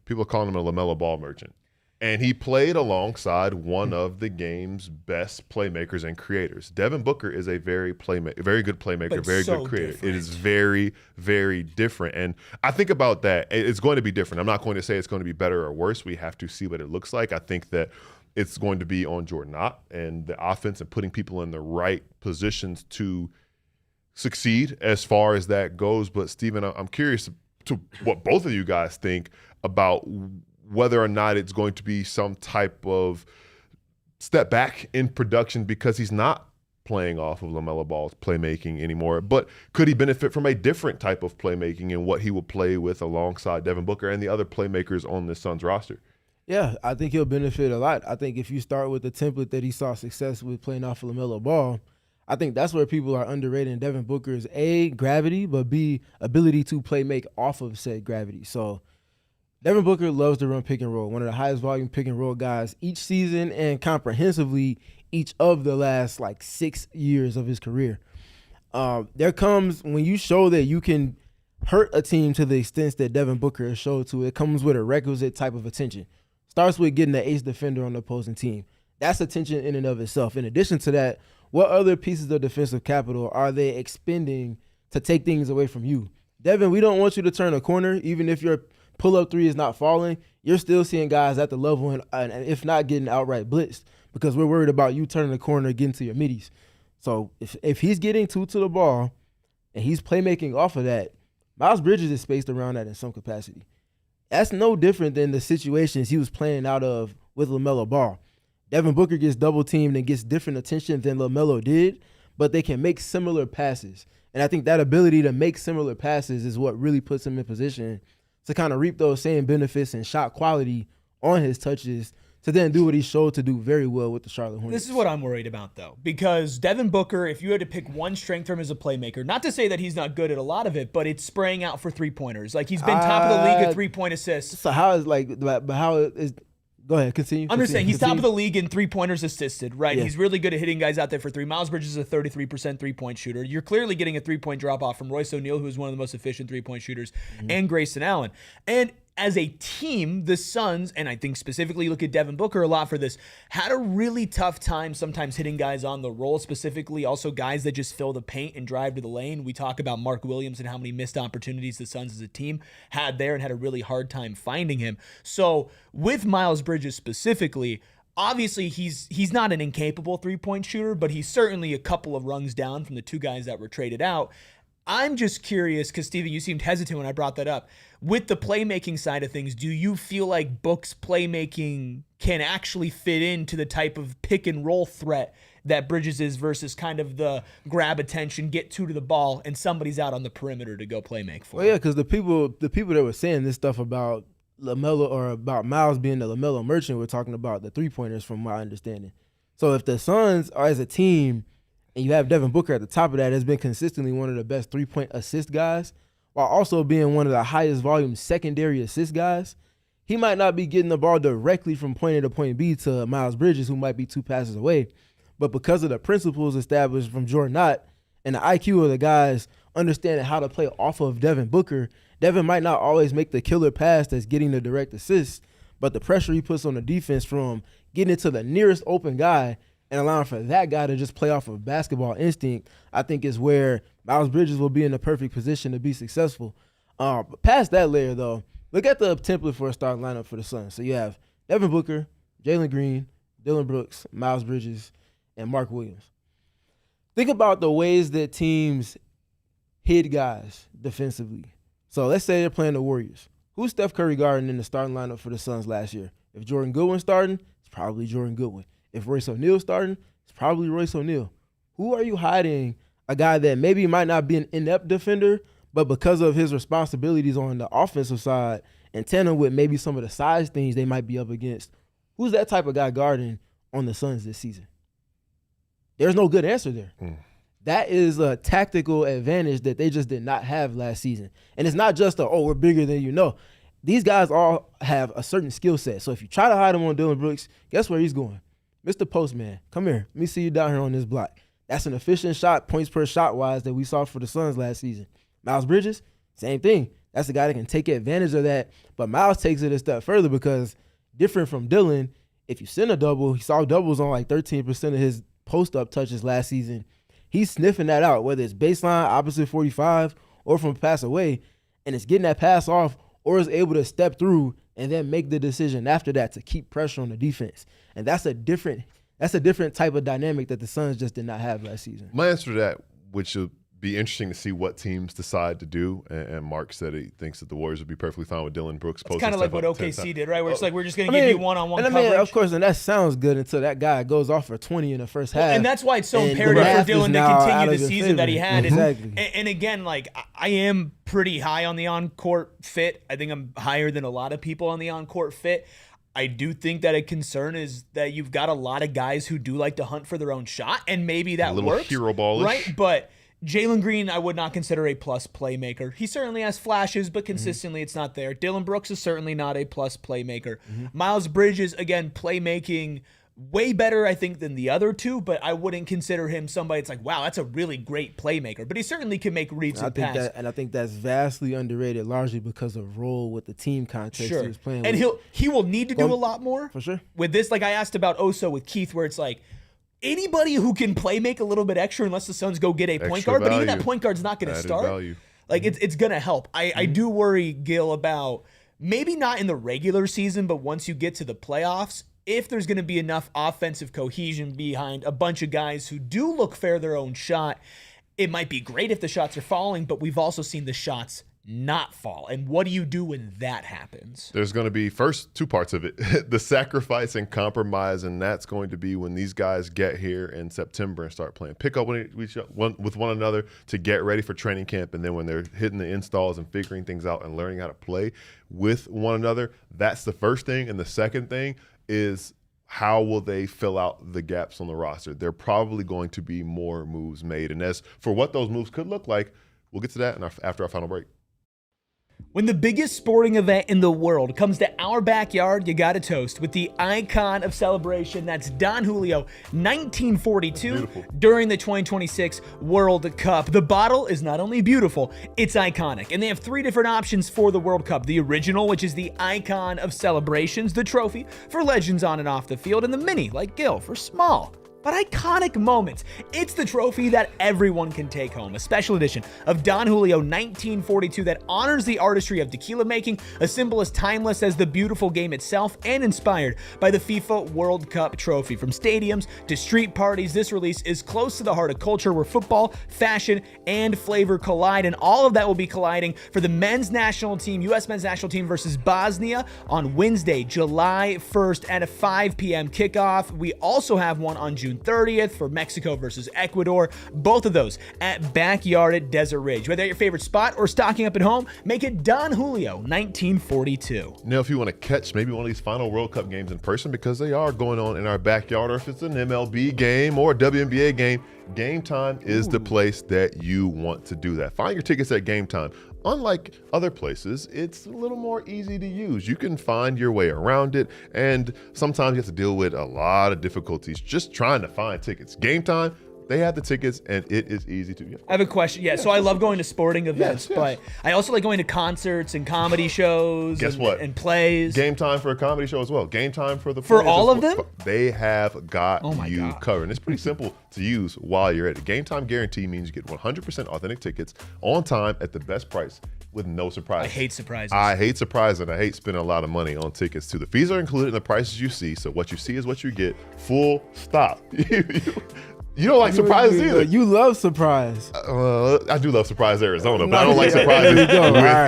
People are calling him a LaMelo Ball merchant. And he played alongside one of the game's best playmakers and creators. Devin Booker is a very good playmaker, very good creator. Different. It is very, very different. And I think about that. It's going to be different. I'm not going to say it's going to be better or worse. We have to see what it looks like. I think that it's going to be on Jordan Ott and the offense and putting people in the right positions to succeed as far as that goes. But, Steven, I'm curious to what both of you guys think about whether or not it's going to be some type of step back in production because he's not playing off of LaMelo Ball's playmaking anymore. But could he benefit from a different type of playmaking and what he will play with alongside Devin Booker and the other playmakers on the Suns roster? Yeah, I think he'll benefit a lot. I think if you start with the template that he saw success with playing off of LaMelo Ball, I think that's where people are underrating Devin Booker's A, gravity, but B, ability to play make off of said gravity. So Devin Booker loves to run pick and roll, one of the highest volume pick and roll guys each season and comprehensively each of the last 6 years of his career. There comes when you show that you can hurt a team to the extent that Devin Booker has showed to, it comes with a requisite type of attention. Starts with getting the ace defender on the opposing team. That's attention in and of itself. In addition to that, what other pieces of defensive capital are they expending to take things away from you? Devin, we don't want you to turn a corner, even if your pull-up three is not falling. You're still seeing guys at the level and if not getting outright blitzed because we're worried about you turning the corner, getting to your middies. So if he's getting to the ball and he's playmaking off of that, Miles Bridges is spaced around that in some capacity. That's no different than the situations he was playing out of with LaMelo Ball. Devin Booker gets double-teamed and gets different attention than LaMelo did, but they can make similar passes. And I think that ability to make similar passes is what really puts him in position to kind of reap those same benefits and shot quality on his touches to then do what he showed to do very well with the Charlotte Hornets. This is what I'm worried about, though, because Devin Booker, if you had to pick one strength from him as a playmaker, not to say that he's not good at a lot of it, but it's spraying out for three-pointers. He's been top of the league at three-point assists. So how is go ahead, continue. I'm just saying, he's top of the league in three-pointers assisted, right? Yeah. He's really good at hitting guys out there for three. Miles Bridges is a 33% three-point shooter. You're clearly getting a three-point drop-off from Royce O'Neal, who is one of the most efficient three-point shooters, and Grayson Allen. And as a team, the Suns, and I think specifically look at Devin Booker a lot for this, had a really tough time sometimes hitting guys on the roll, specifically also guys that just fill the paint and drive to the lane. We talk about Mark Williams and how many missed opportunities the Suns as a team had there and had a really hard time finding him. So with Miles Bridges specifically, obviously he's not an incapable three-point shooter, but he's certainly a couple of rungs down from the two guys that were traded out. I'm just curious because, Steven, you seemed hesitant when I brought that up. With the playmaking side of things, do you feel like Book's playmaking can actually fit into the type of pick and roll threat that Bridges is versus kind of the grab attention, get two to the ball, and somebody's out on the perimeter to go playmake for? Well, yeah, because the people that were saying this stuff about LaMelo or about Miles being the LaMelo merchant were talking about the three-pointers from my understanding. So if the Suns are as a team and you have Devin Booker at the top of that, has been consistently one of the best three-point assist guys, while also being one of the highest volume secondary assist guys, he might not be getting the ball directly from point A to point B to Miles Bridges, who might be 2 passes away. But because of the principles established from Jordan Knott and the IQ of the guys understanding how to play off of Devin Booker, Devin might not always make the killer pass that's getting the direct assist, but the pressure he puts on the defense from getting it to the nearest open guy and allowing for that guy to just play off of basketball instinct, I think is where Miles Bridges will be in the perfect position to be successful. But past that layer, though, look at the template for a starting lineup for the Suns. So you have Devin Booker, Jalen Green, Dillon Brooks, Miles Bridges, and Mark Williams. Think about the ways that teams hid guys defensively. So let's say they're playing the Warriors. Who's Steph Curry guarding in the starting lineup for the Suns last year? If Jordan Goodwin's starting, it's probably Jordan Goodwin. If Royce O'Neal's starting, it's probably Royce O'Neal. Who are you hiding a guy that maybe might not be an inept defender, but because of his responsibilities on the offensive side and tandem with maybe some of the size things they might be up against, who's that type of guy guarding on the Suns this season? There's no good answer there. That is a tactical advantage that they just did not have last season. And it's not just we're bigger than you know. These guys all have a certain skill set. So if you try to hide him on Dillon Brooks, guess where he's going? Mr. Postman, come here. Let me see you down here on this block. That's an efficient shot, points per shot wise, that we saw for the Suns last season. Miles Bridges, same thing. That's a guy that can take advantage of that. But Miles takes it a step further because different from Dillon, if you send a double, he saw doubles on like 13% of his post-up touches last season. He's sniffing that out, whether it's baseline, opposite 45, or from a pass away, and it's getting that pass off or is able to step through and then make the decision after that to keep pressure on the defense. And that's a different type of dynamic that the Suns just did not have last season. My answer to that, which will be interesting to see what teams decide to do, and Mark said he thinks that the Warriors would be perfectly fine with Dillon Brooks. It's kind of like what OKC did, right? Where it's like, we're just going to give you one-on-one coverage. Of course, and that sounds good until that guy goes off for 20 in the first half. And that's why it's so imperative for Dillon to continue the season that he had. Exactly. And again, like, I am pretty high on the on-court fit. I think I'm higher than a lot of people on the on-court fit. I do think that a concern is that you've got a lot of guys who do like to hunt for their own shot, and maybe that works. A little hero ballish. Right? But Jalen Green, I would not consider a plus playmaker. He certainly has flashes, but consistently it's not there. Dillon Brooks is certainly not a plus playmaker. Miles Bridges, again, playmaking way better, I think, than the other two, but I wouldn't consider him somebody that's like, wow, that's a really great playmaker. But he certainly can make reads and pass. And I think that's vastly underrated, largely because of role with the team context he was playing with. And he will need to do a lot more. For sure. With this, like I asked about Oso with Keith, where it's like, anybody who can play make a little bit extra unless the Suns go get a point guard, but even that point guard's not going to start. Value. Like, it's going to help. I do worry, Gil, about maybe not in the regular season, but once you get to the playoffs, if there's going to be enough offensive cohesion behind a bunch of guys who do look fair their own shot, it might be great if the shots are falling, but we've also seen the shots not fall. And what do you do when that happens? There's going to be first two parts of it, the sacrifice and compromise, and that's going to be when these guys get here in September and start playing pickup with one another to get ready for training camp, and then when they're hitting the installs and figuring things out and learning how to play with one another. That's the first thing. And the second thing is, how will they fill out the gaps on the roster? There are probably going to be more moves made, and as for what those moves could look like, we'll get to that after our final break. When the biggest sporting event in the world comes to our backyard, you gotta toast with the icon of celebration. That's Don Julio, 1942, beautiful, during the 2026 World Cup. The bottle is not only beautiful, it's iconic. And they have 3 different options for the World Cup. The original, which is the icon of celebrations, the trophy for legends on and off the field, and the mini, like Gil, for small but iconic moments. It's the trophy that everyone can take home, a special edition of Don Julio 1942 that honors the artistry of tequila making, a symbol as timeless as the beautiful game itself, and inspired by the FIFA World Cup trophy. From stadiums to street parties, this release is close to the heart of culture where football, fashion, and flavor collide, and all of that will be colliding for the men's national team, U.S. men's national team versus Bosnia on Wednesday, July 1st at a 5 p.m. kickoff. We also have one on June 30th for Mexico versus Ecuador. Both of those at Backyard at Desert Ridge. Whether at your favorite spot or stocking up at home, make it Don Julio 1942. Now, if you want to catch maybe one of these final World Cup games in person, because they are going on in our backyard, or if it's an MLB game or a WNBA game, Game Time is the place that you want to do that. Find your tickets at Game Time. Unlike other places, it's a little more easy to use. You can find your way around it, and sometimes you have to deal with a lot of difficulties just trying to find tickets. Game Time, they have the tickets, and it is easy to. I have a question. Yeah, so I love going to sporting events, but I also like going to concerts and comedy shows. Guess what? And plays. Game Time for a comedy show as well. Game Time for the For all of them? They have got you God. covered. And it's pretty simple to use while you're at it. Game Time guarantee means you get 100% authentic tickets on time at the best price with no surprises. I hate surprises. I hate surprises, and I hate spending a lot of money on tickets too. The fees are included in the prices you see, so what you see is what you get. Full stop. You don't like surprises either. You love surprise. I do love Surprise Arizona, but I don't like surprises with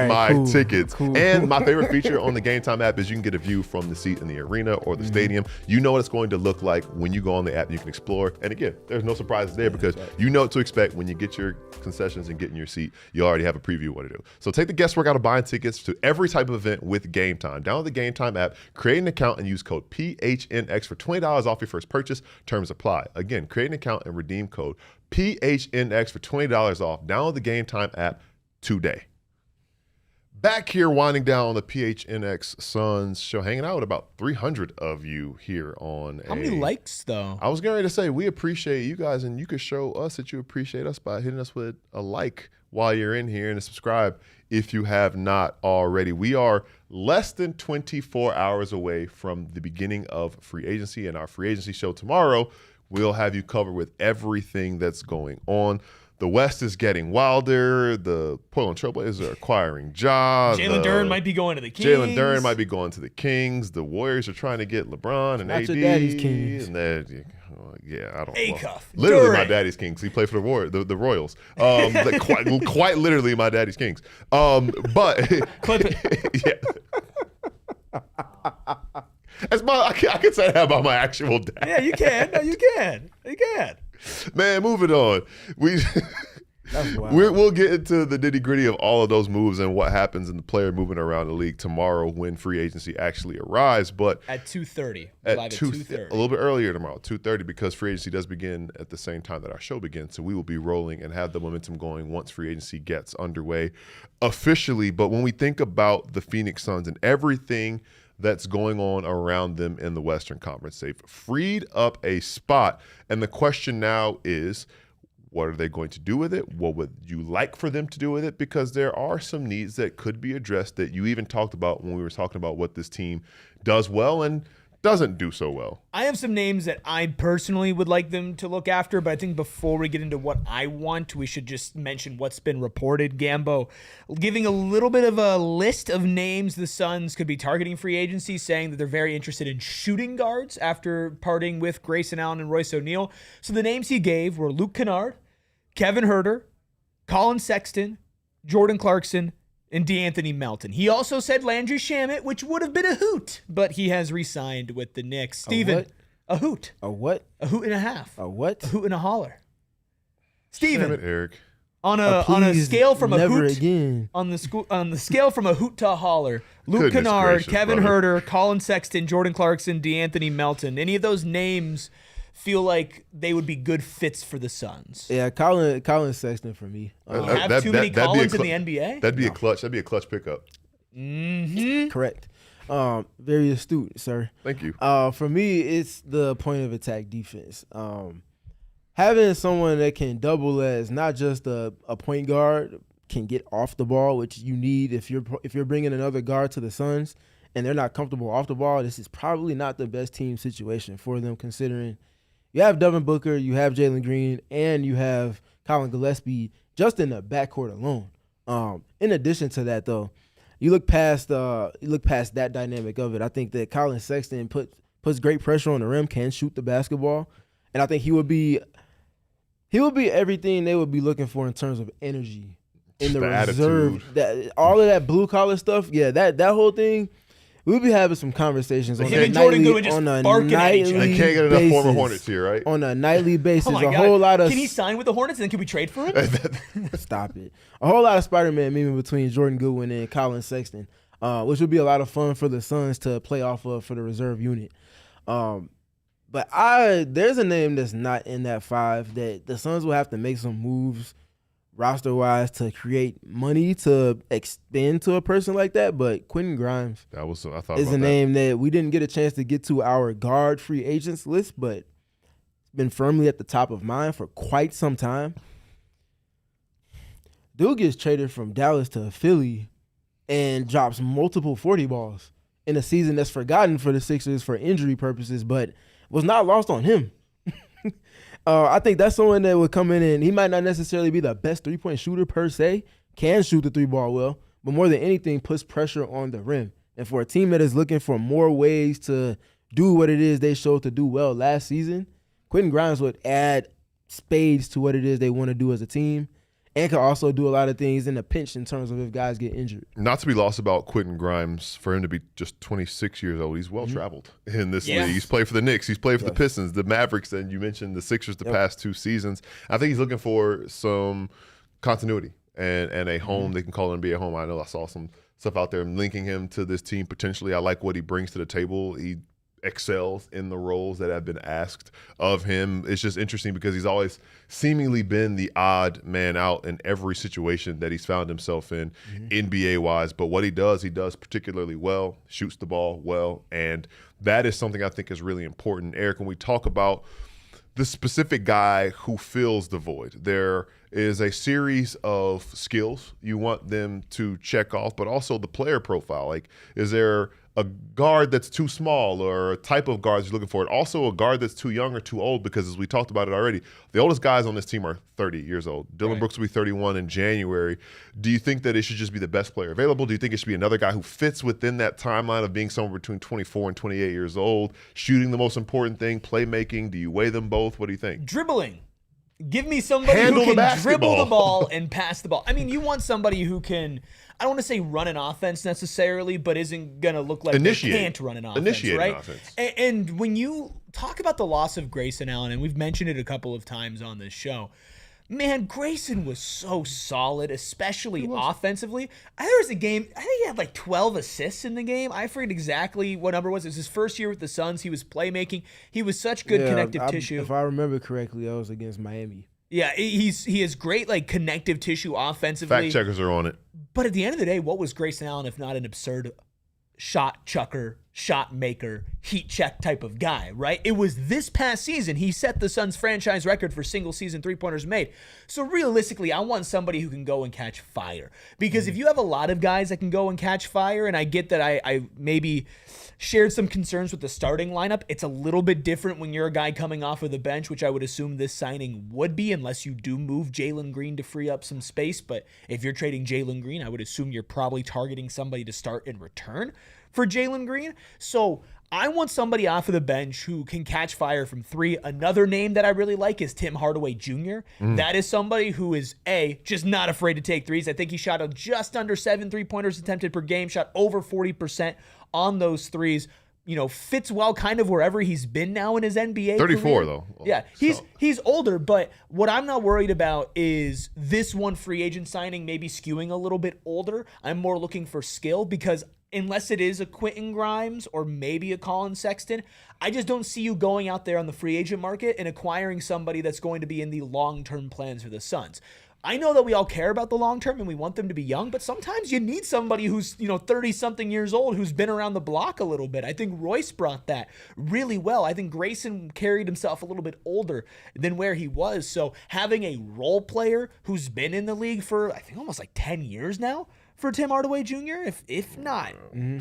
my tickets. Cool. And my favorite feature on the Game Time app is you can get a view from the seat in the arena or the stadium. You know what it's going to look like when you go on the app. You can explore. And again, there's no surprises there because you know what to expect when you get your concessions and get in your seat. You already have a preview of what to do. So take the guesswork out of buying tickets to every type of event with Game Time. Download the Game Time app, create an account, and use code PHNX for $20 off your first purchase. Terms apply. Again, create an account and redeem code PHNX for $20 off. Download the Game Time app today. Back here winding down on the PHNX Suns show, hanging out with about 300 of you here on How many likes, though? I was getting ready to say, we appreciate you guys, and you could show us that you appreciate us by hitting us with a like while you're in here and subscribe if you have not already. We are less than 24 hours away from the beginning of free agency, and our free agency show tomorrow we'll have you covered with everything that's going on. The West is getting wilder. The Portland Trailblazers are acquiring jobs. Jalen Duren might be going to the Kings. Jalen Duren might be going to the Kings. The Warriors are trying to get LeBron and AD. Your daddy's Kings. And I don't know. A-Cuff. Literally Duren. my daddy's Kings. He played for the Royals. Quite literally my daddy's Kings. But Clip it. Yeah. I can say that about my actual dad. Yeah, you can. No, you can. You can. Man, moving on. We'll get into the nitty gritty of all of those moves and what happens in the player moving around the league tomorrow when free agency actually arrives. But at 2:30, at live 2:30, a little bit earlier tomorrow, 2:30, because free agency does begin at the same time that our show begins. So we will be rolling and have the momentum going once free agency gets underway officially. But when we think about the Phoenix Suns and everything that's going on around them in the Western Conference, they've freed up a spot, and the question now is, what are they going to do with it? What would you like for them to do with it? Because there are some needs that could be addressed that you even talked about when we were talking about what this team does well and doesn't do so well. I have some names that I personally would like them to look after, but I think before we get into what I want, we should just mention what's been reported. Gambo giving a little bit of a list of names the Suns could be targeting free agency, saying that they're very interested in shooting guards after parting with Grayson Allen and Royce O'Neal. So the names he gave were Luke Kennard, Kevin Huerter, Colin Sexton, Jordan Clarkson, and DeAnthony Melton. He also said Landry Shamet, which would have been a hoot, but he has re-signed with the Knicks. Steven, a hoot. A what? A hoot and a half. A what? A hoot and a holler. Steven, Damn it, Eric. on a scale from a hoot again. on the scale from a hoot to a holler, Luke Goodness Kennard, gracious, Kevin brother. Huerter, Colin Sexton, Jordan Clarkson, DeAnthony Melton. Any of those names feel like they would be good fits for the Suns? Yeah, Colin Sexton for me. You have too many Collins in the NBA? That'd be a clutch. That'd be a clutch pickup. Mm-hmm. Correct. Very astute, sir. Thank you. For me, it's the point of attack defense. Having someone that can double as not just a point guard, can get off the ball, which you need if you're bringing another guard to the Suns and they're not comfortable off the ball. This is probably not the best team situation for them, considering You have Devin Booker, you have Jalen Green, and you have Colin Gillespie just in the backcourt alone. In addition to that, though, you look past that dynamic of it. I think that Colin Sexton puts great pressure on the rim, can shoot the basketball, and I think he would be everything they would be looking for in terms of energy in the reserve. Attitude. That all of that blue collar stuff, yeah, that whole thing. We'll be having some conversations on a nightly basis. I can't get enough former Hornets here, right? On a nightly basis, Oh my God. whole lot of. Can he sign with the Hornets and then can we trade for him? Stop it. A whole lot of Spider-Man memeing between Jordan Goodwin and Colin Sexton, which would be a lot of fun for the Suns to play off of for the reserve unit. But there's a name that's not in that 5 that the Suns will have to make some moves roster-wise to create money to expend to a person like that. But Quentin Grimes is a name that we didn't get a chance to get to our guard free agents list, but it's been firmly at the top of mind for quite some time. Dude gets traded from Dallas to Philly and drops multiple 40 balls in a season that's forgotten for the Sixers for injury purposes, but was not lost on him. I think that's someone that would come in and he might not necessarily be the best three-point shooter per se, can shoot the 3-ball well, but more than anything puts pressure on the rim. And for a team that is looking for more ways to do what it is they showed to do well last season, Quentin Grimes would add spades to what it is they want to do as a team and can also do a lot of things in a pinch in terms of if guys get injured. Not to be lost about Quentin Grimes, for him to be just 26 years old, he's well-traveled in this league. He's played for the Knicks. He's played for the Pistons, the Mavericks, and you mentioned the Sixers the past 2 seasons. I think he's looking for some continuity and a home. They can call it NBA home. I know I saw some stuff out there linking him to this team potentially. I like what he brings to the table. He excels in the roles that have been asked of him. It's just interesting because he's always seemingly been the odd man out in every situation that he's found himself in, NBA-wise. But what he does particularly well, shoots the ball well, and that is something I think is really important. Eric, when we talk about the specific guy who fills the void, there is a series of skills you want them to check off, but also the player profile. Like, is there a guard that's too small or a type of guards you're looking for? And also a guard that's too young or too old, because as we talked about it already, the oldest guys on this team are 30 years old. Dillon Brooks will be 31 in January. Do you think that it should just be the best player available? Do you think it should be another guy who fits within that timeline of being somewhere between 24 and 28 years old, shooting the most important thing, playmaking? Do you weigh them both? What do you think? Dribbling. Give me somebody who can dribble the ball and pass the ball. I mean, you want somebody who can, I don't want to say run an offense necessarily, but isn't going to look like they can't run an offense, right? And when you talk about the loss of Grayson Allen, and we've mentioned it a couple of times on this show, man, Grayson was so solid, especially offensively. There was a game, I think he had like 12 assists in the game. I forget exactly what number it was. It was his first year with the Suns. He was playmaking. He was such good connective tissue. If I remember correctly, that was against Miami. Yeah, he has great like connective tissue offensively. Fact checkers are on it. But at the end of the day, what was Grayson Allen if not an absurd shot chucker, shot maker, heat check type of guy, right? It was this past season he set the Suns franchise record for single season three-pointers made. So realistically, I want somebody who can go and catch fire. Because if you have a lot of guys that can go and catch fire, and I get that I maybe shared some concerns with the starting lineup, it's a little bit different when you're a guy coming off of the bench, which I would assume this signing would be, unless you do move Jalen Green to free up some space. But if you're trading Jalen Green, I would assume you're probably targeting somebody to start in return for Jalen Green. So I want somebody off of the bench who can catch fire from 3. Another name that I really like is Tim Hardaway Jr. That is somebody who is, just not afraid to take threes. I think he shot just under 7 3-pointers attempted per game, shot over 40% on those threes. You know, fits well kind of wherever he's been now in his NBA 34 career. though. Yeah, he's older, but what I'm not worried about is this one free agent signing maybe skewing a little bit older. I'm more looking for skill, because unless it is a Quentin Grimes or maybe a Colin Sexton, I just don't see you going out there on the free agent market and acquiring somebody that's going to be in the long-term plans for the Suns. I know that we all care about the long term and we want them to be young, but sometimes you need somebody who's, 30-something years old, who's been around the block a little bit. I think Royce brought that really well. I think Grayson carried himself a little bit older than where he was. So having a role player who's been in the league for, I think, almost like 10 years now, for Tim Hardaway Jr.? If not,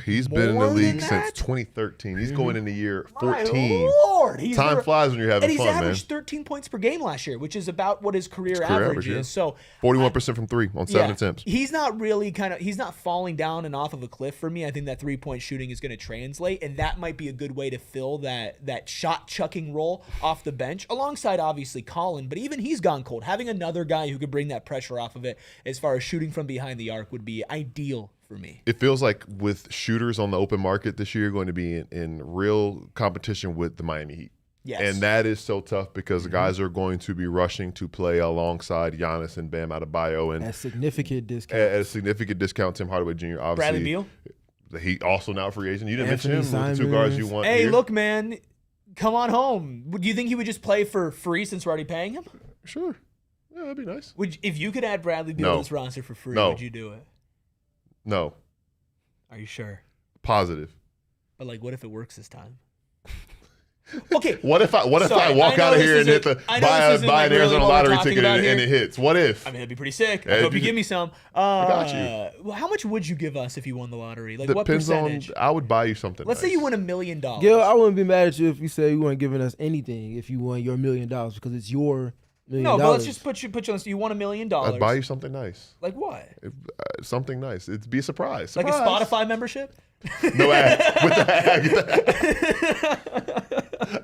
He's been in the more than league since that? 2013. He's going into year My 14. Lord, Time flies when you're having and he's fun, man. averaged 13 points per game last year, which is about what his career career average average, yeah. is. So 41% from 3 on 7 attempts. he's not really he's not falling down and off of a cliff for me. I think that 3-point shooting is going to translate, and that might be a good way to fill that shot chucking role off the bench alongside obviously Colin, but even he's gone cold. Having another guy who could bring that pressure off of it as far as shooting from behind the arc would be ideal for me. It feels like with shooters on the open market this year going to be in real competition with the Miami Heat. Yes. And that is so tough because the guys are going to be rushing to play alongside Giannis and Bam Adebayo. And At significant discount. at a significant discount, Tim Hardaway Jr. obviously. Bradley Beal? The Heat also now a free agent. You didn't Anthony mention him with the 2 guards you want Hey, here. look, man, come on home. Do you think he would just play for free since we're already paying him? Sure. Yeah, that'd be nice. If you could add Bradley Beal No. to this roster for free, No. would you do it? No. Are you sure? Positive. But like, what if it works this time? Okay. What if I Sorry, walk I know out of this here and hit isn't- the I know this buy isn't, an like, really Arizona what we're lottery talking ticket about and here. it hits? What if? I mean, that'd be pretty sick. Yeah, I hope you you- give me some. got you. Well, how much would you give us if you won the lottery? Like, what Depends on. percentage? I would buy you something. Let's say nice. you win $1 million. Gil, I wouldn't be mad at you if you say you weren't giving us anything if you won your $1 million because it's your $1 million. No, but let's just put you on. You won $1 million. I'd buy you something nice. Like what? Something nice. It'd be a surprise. Like a Surprise. Spotify membership? No ad. With the ad.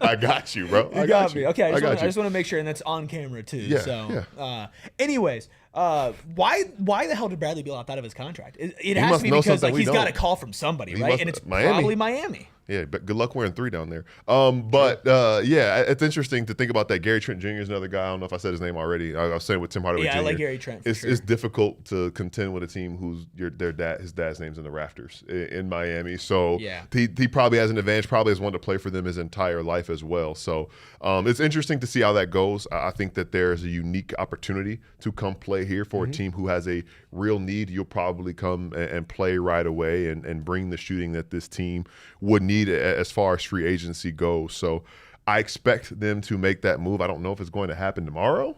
I got you, bro. You got me. Okay, I got just want to make sure, and that's on camera too. Yeah, So, yeah. Anyways, why the hell did Bradley Beal opt out of his contract? It has must to be know because something like we he's got a don't. call from somebody, He right? must- And it's Miami. probably Miami. Yeah, but good luck wearing 3 down there. Yeah, it's interesting to think about that. Gary Trent Jr. is another guy. I don't know if I said his name already. I was saying with Tim Hardaway Jr. Yeah, I like Gary Trent. For sure. It's difficult to contend with a team whose his dad's name's in the rafters in Miami. So Yeah. he probably has an advantage. Probably has wanted to play for them his entire life as well. So it's interesting to see how that goes. I think that there's a unique opportunity to come play here for a team who has a real need. You'll probably come and play right away and bring the shooting that this team would need as far as free agency goes. So I expect them to make that move. I don't know if it's going to happen tomorrow,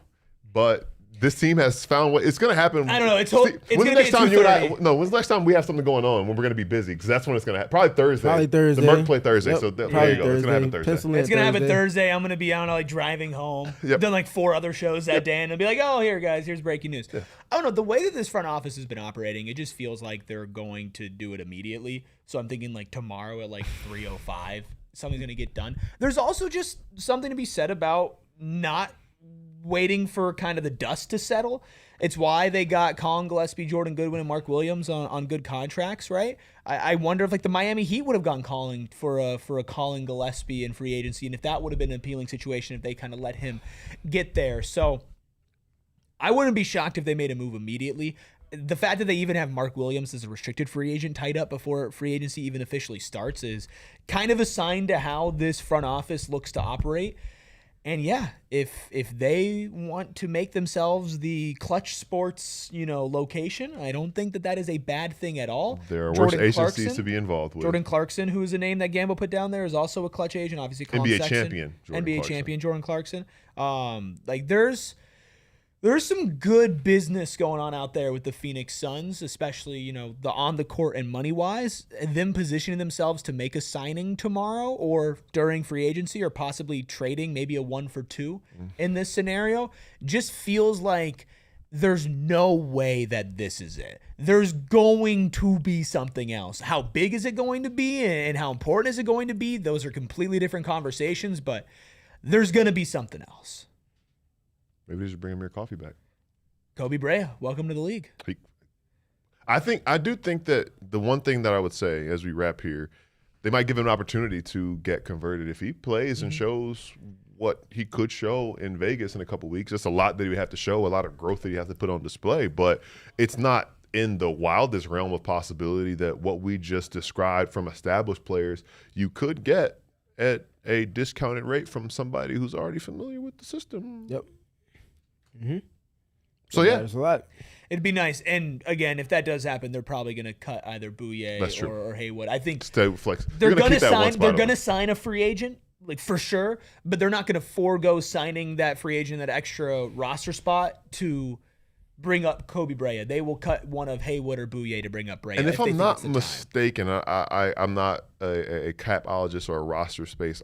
but this team has found what it's going to happen. I don't know. It's When's the gonna be next at time you and I? 2:30. No, when's the next time we have something going on when we're going to be busy? Because that's when it's going to happen. Probably Thursday. Probably Thursday. The Merc play Thursday, Yep, so there probably you go. It's going to happen Thursday. Thursday. Pencil in It's gonna happen Thursday. Thursday. I'm gonna be on like driving home, Yep. done like 4 other shows that day, and I'll be like, "Oh, here, guys, here's breaking news." I don't know the way that this front office has been operating. It just feels like they're going to do it immediately. So I'm thinking like tomorrow at like 3:05, something's gonna get done. There's also just something to be said about not waiting for kind of the dust to settle. It's why they got Colin Gillespie, Jordan Goodwin, and Mark Williams on good contracts, right? I wonder if like the Miami Heat would have gone calling for a Colin Gillespie in free agency, and if that would have been an appealing situation if they kind of let him get there. So I wouldn't be shocked if they made a move immediately. The fact that they even have Mark Williams as a restricted free agent tied up before free agency even officially starts is kind of a sign to how this front office looks to operate. And yeah, if they want to make themselves the Clutch Sports, location, I don't think that is a bad thing at all. There are worse Jordan agencies Clarkson- to be involved with. Jordan Clarkson, who is a name that Gambo put down there, is also a Clutch agent. Obviously, Colin NBA Sexton, champion, Jordan NBA Clarkson. champion Jordan Clarkson. There's some good business going on out there with the Phoenix Suns, especially, the on the court and money wise, and them positioning themselves to make a signing tomorrow or during free agency or possibly trading maybe a 1-for-2 in this scenario just feels like there's no way that this is it. There's going to be something else. How big is it going to be and how important is it going to be? Those are completely different conversations, but there's going to be something else. Maybe they should bring Amir Coffee back. Kobe Brea, welcome to the league. I do think that the one thing that I would say as we wrap here, they might give him an opportunity to get converted if he plays and shows what he could show in Vegas in a couple weeks. It's a lot that he would have to show, a lot of growth that he has to put on display, but it's not in the wildest realm of possibility that what we just described from established players you could get at a discounted rate from somebody who's already familiar with the system. Yep. So yeah, There's a lot. It'd be nice. And again, if that does happen, they're probably going to cut either That's Bouye true. or Haywood. I think stay with flex. they're You're going to keep that one sign. spot They're open. going to sign a free agent, like for sure. But they're not going to forego signing that free agent, that extra roster spot to bring up Kobe Bryant. They will cut one of Haywood or Bouye to bring up Bryant. And if they I'm think not it's the time. mistaken, I'm not a capologist or a roster space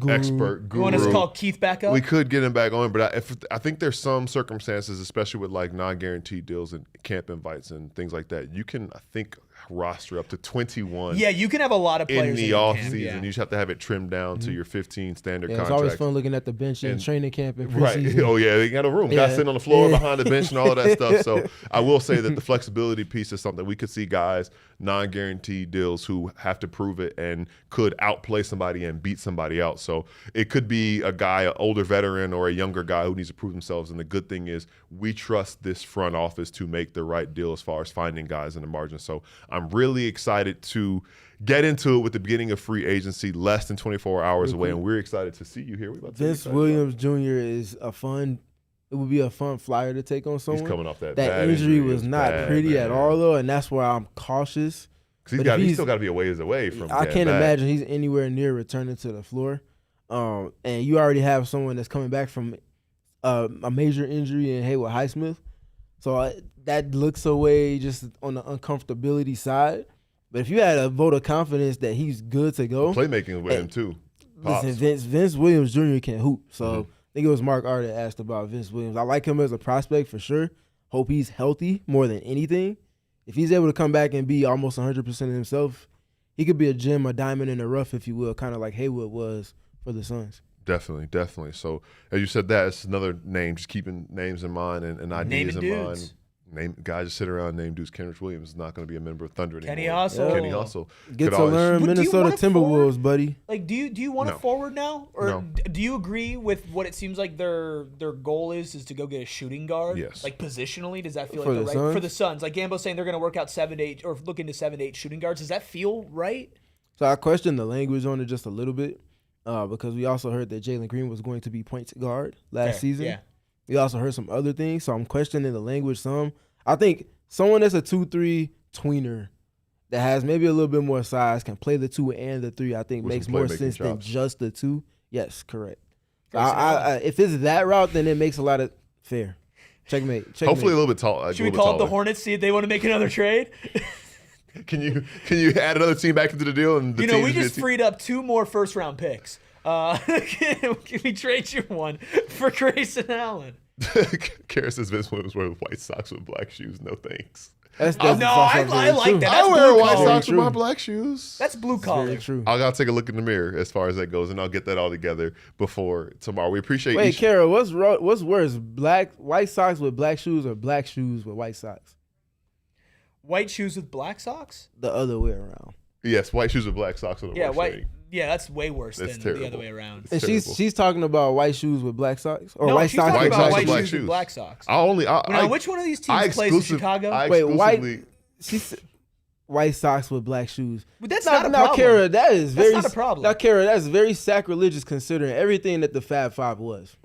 expert guru. You want us to call Keith back up? We could get him back on, but I think there's some circumstances, especially with like non-guaranteed deals and camp invites and things like that. You can, I think, roster up to 21. Yeah, you can have a lot of players in the your off camp, season. yeah. You just have to have it trimmed down to your 15 standard Yeah, it's contract. always fun looking at the bench in training camp and Right. preseason. Oh, yeah. They got a room. Yeah. Guys sitting on the floor Yeah. behind the bench and all of that stuff. So I will say that the flexibility piece is something we could see guys, non-guaranteed deals who have to prove it and could outplay somebody and beat somebody out. So it could be a guy, an older veteran or a younger guy who needs to prove themselves. And the good thing is we trust this front office to make the right deal as far as finding guys in the margin. So I'm really excited to get into it with the beginning of free agency, less than 24 hours away, and we're excited to see you here. Vince Williams Jr. is it would be a fun flyer to take on someone. He's coming off that That bad injury It was not bad, pretty man. at all, though, and that's why I'm cautious. Because he's still got to be a ways away from I getting can't back. imagine he's anywhere near returning to the floor. And you already have someone that's coming back from a major injury in Haywood Highsmith. So that looks away just on the uncomfortability side. But if you had a vote of confidence that he's good to go. Playmaking with him, too. Listen, Vince Williams Jr. can hoop. So I think it was Mark R that asked about Vince Williams. I like him as a prospect for sure. Hope he's healthy more than anything. If he's able to come back and be almost 100% of himself, he could be a gem, a diamond in the rough, if you will, kind of like Haywood was for the Suns. Definitely. So as you said, that's another name. Just keeping names in mind and ideas in mind. Guys just sit around named dudes. Kenrich Williams is not going to be a member of Thunder anymore. Kenny Hustle. Get to learn Minnesota Timberwolves, buddy. Like, do you want a forward now, or No. do you agree with what it seems like their goal is to go get a shooting guard? Yes. Like positionally, does that feel For like the the right Suns? for the Suns? Like Gambo's saying they're going to work out 7 to 8 or look into 7 to 8 shooting guards. Does that feel right? So I questioned the language on it just a little bit because we also heard that Jalen Green was going to be point guard last season. Yeah. We also heard some other things, so I'm questioning the language some. I think someone that's a 2-3 tweener that has maybe a little bit more size can play the 2 and the 3. I think With makes some more playmaking sense than chops. just the 2. Yes, correct. If it's that route, then it makes a lot of fair. Checkmate. Hopefully a little bit tall. Should we call up the Hornets, see if they want to make another trade? Can you add another team back into the deal? And the we just freed up 2 more first-round picks. Can we trade you one for Grayson Allen? Kara says Vince Williams wears white socks with black shoes. No thanks. That's I like that. I That's wear blue white collar. socks with True. my black shoes. That's blue Very collar. true. I gotta take a look in the mirror as far as that goes, and I'll get that all together before tomorrow. We appreciate. Wait, Kara, what's worse, white socks with black shoes or black shoes with white socks? White shoes with black socks? The other way around. Yes, white shoes with black socks. Are the worst White. thing. Yeah, that's way worse That's than terrible. the other way around. It's And terrible. she's talking about white shoes with black socks or No, white she's socks talking with about black white shoes. black shoes with shoes. black socks. I Which one of these teams plays in Chicago? Wait, exclusively. She said white socks with black shoes. But that's Now, not a now, problem. Kara, that is That's very not a problem. Now, Kara, that's very sacrilegious considering everything that the Fab Five was.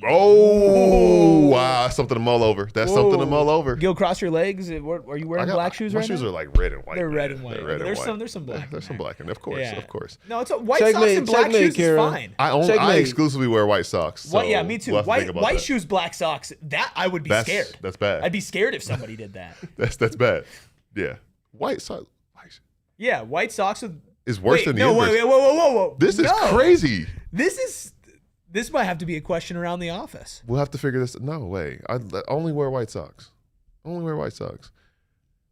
Oh, wow. That's something to mull over. That's something to mull over. Gil, cross your legs. Are you wearing black shoes right My shoes now? are like red and white. They're red man. and white. They're red and There's white. some black in There's some there. black in there. Of course, Yeah. of course. No, it's white socks Checkmate, and black checkmate, shoes Kara. is fine. I Checkmate. exclusively wear white socks. So Yeah, me too. we'll have to think about White that. shoes, black socks. That I would be scared. That's bad. I'd be scared if somebody did that. That's bad. Yeah, white socks Yeah, white socks with. is worse Wait, than the no, inverse. wait, whoa. This is No. crazy. This might have to be a question around the office. We'll have to figure this. No way. I only wear white socks. Only wear white socks.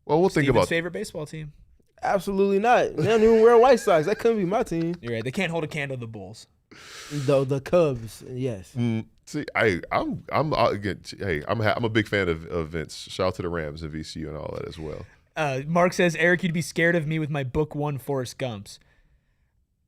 Well, we'll think Steven's about. favorite baseball team. Absolutely not. They don't even wear white socks. That couldn't be my team. You're right. They can't hold a candle to the Bulls. The Cubs, yes. See, I'm again. Hey, I'm a big fan of Vince. Shout out to the Rams and VCU and all that as well. Mark says, Eric, you'd be scared of me with my book 1 Forrest Gumps.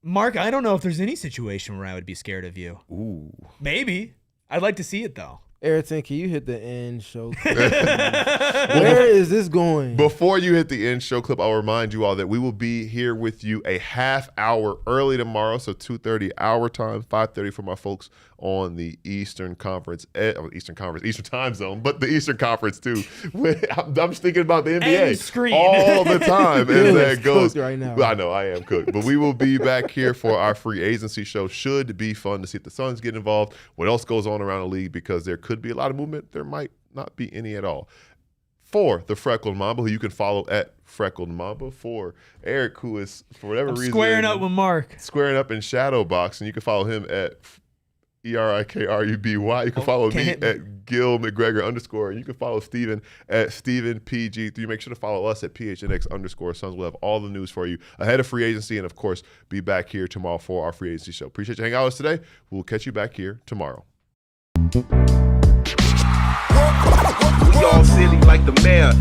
Mark, I don't know if there's any situation where I would be scared of you. Ooh. Maybe. I'd like to see it, though. Ayrton, can you hit the end show? Where is this going? Before you hit the end show clip, I'll remind you all that we will be here with you a half hour early tomorrow, so 2:30 our time, 5:30 for my folks on the Eastern Conference, Eastern time zone, but the Eastern Conference too. I'm just thinking about the NBA End screen. all the time as You're that goes. cooked right now. I know I am cooked, but we will be back here for our free agency show. Should be fun to see if the Suns get involved. What else goes on around the league, because there could could be a lot of movement. There might not be any at all. For the Freckled Mamba, who you can follow at Freckled Mamba. For Eric, who is, for whatever reason, squaring up with Mark. Squaring up in Shadowbox, and you can follow him at ERIKRUBY. You can follow me at Gil McGregor _, and you can follow Steven at StevenPG3. Make sure to follow us at PHNX _Suns. We'll have all the news for you ahead of free agency, and of course, be back here tomorrow for our free agency show. Appreciate you hanging out with us today. We'll catch you back here tomorrow. We all silly like the mayor.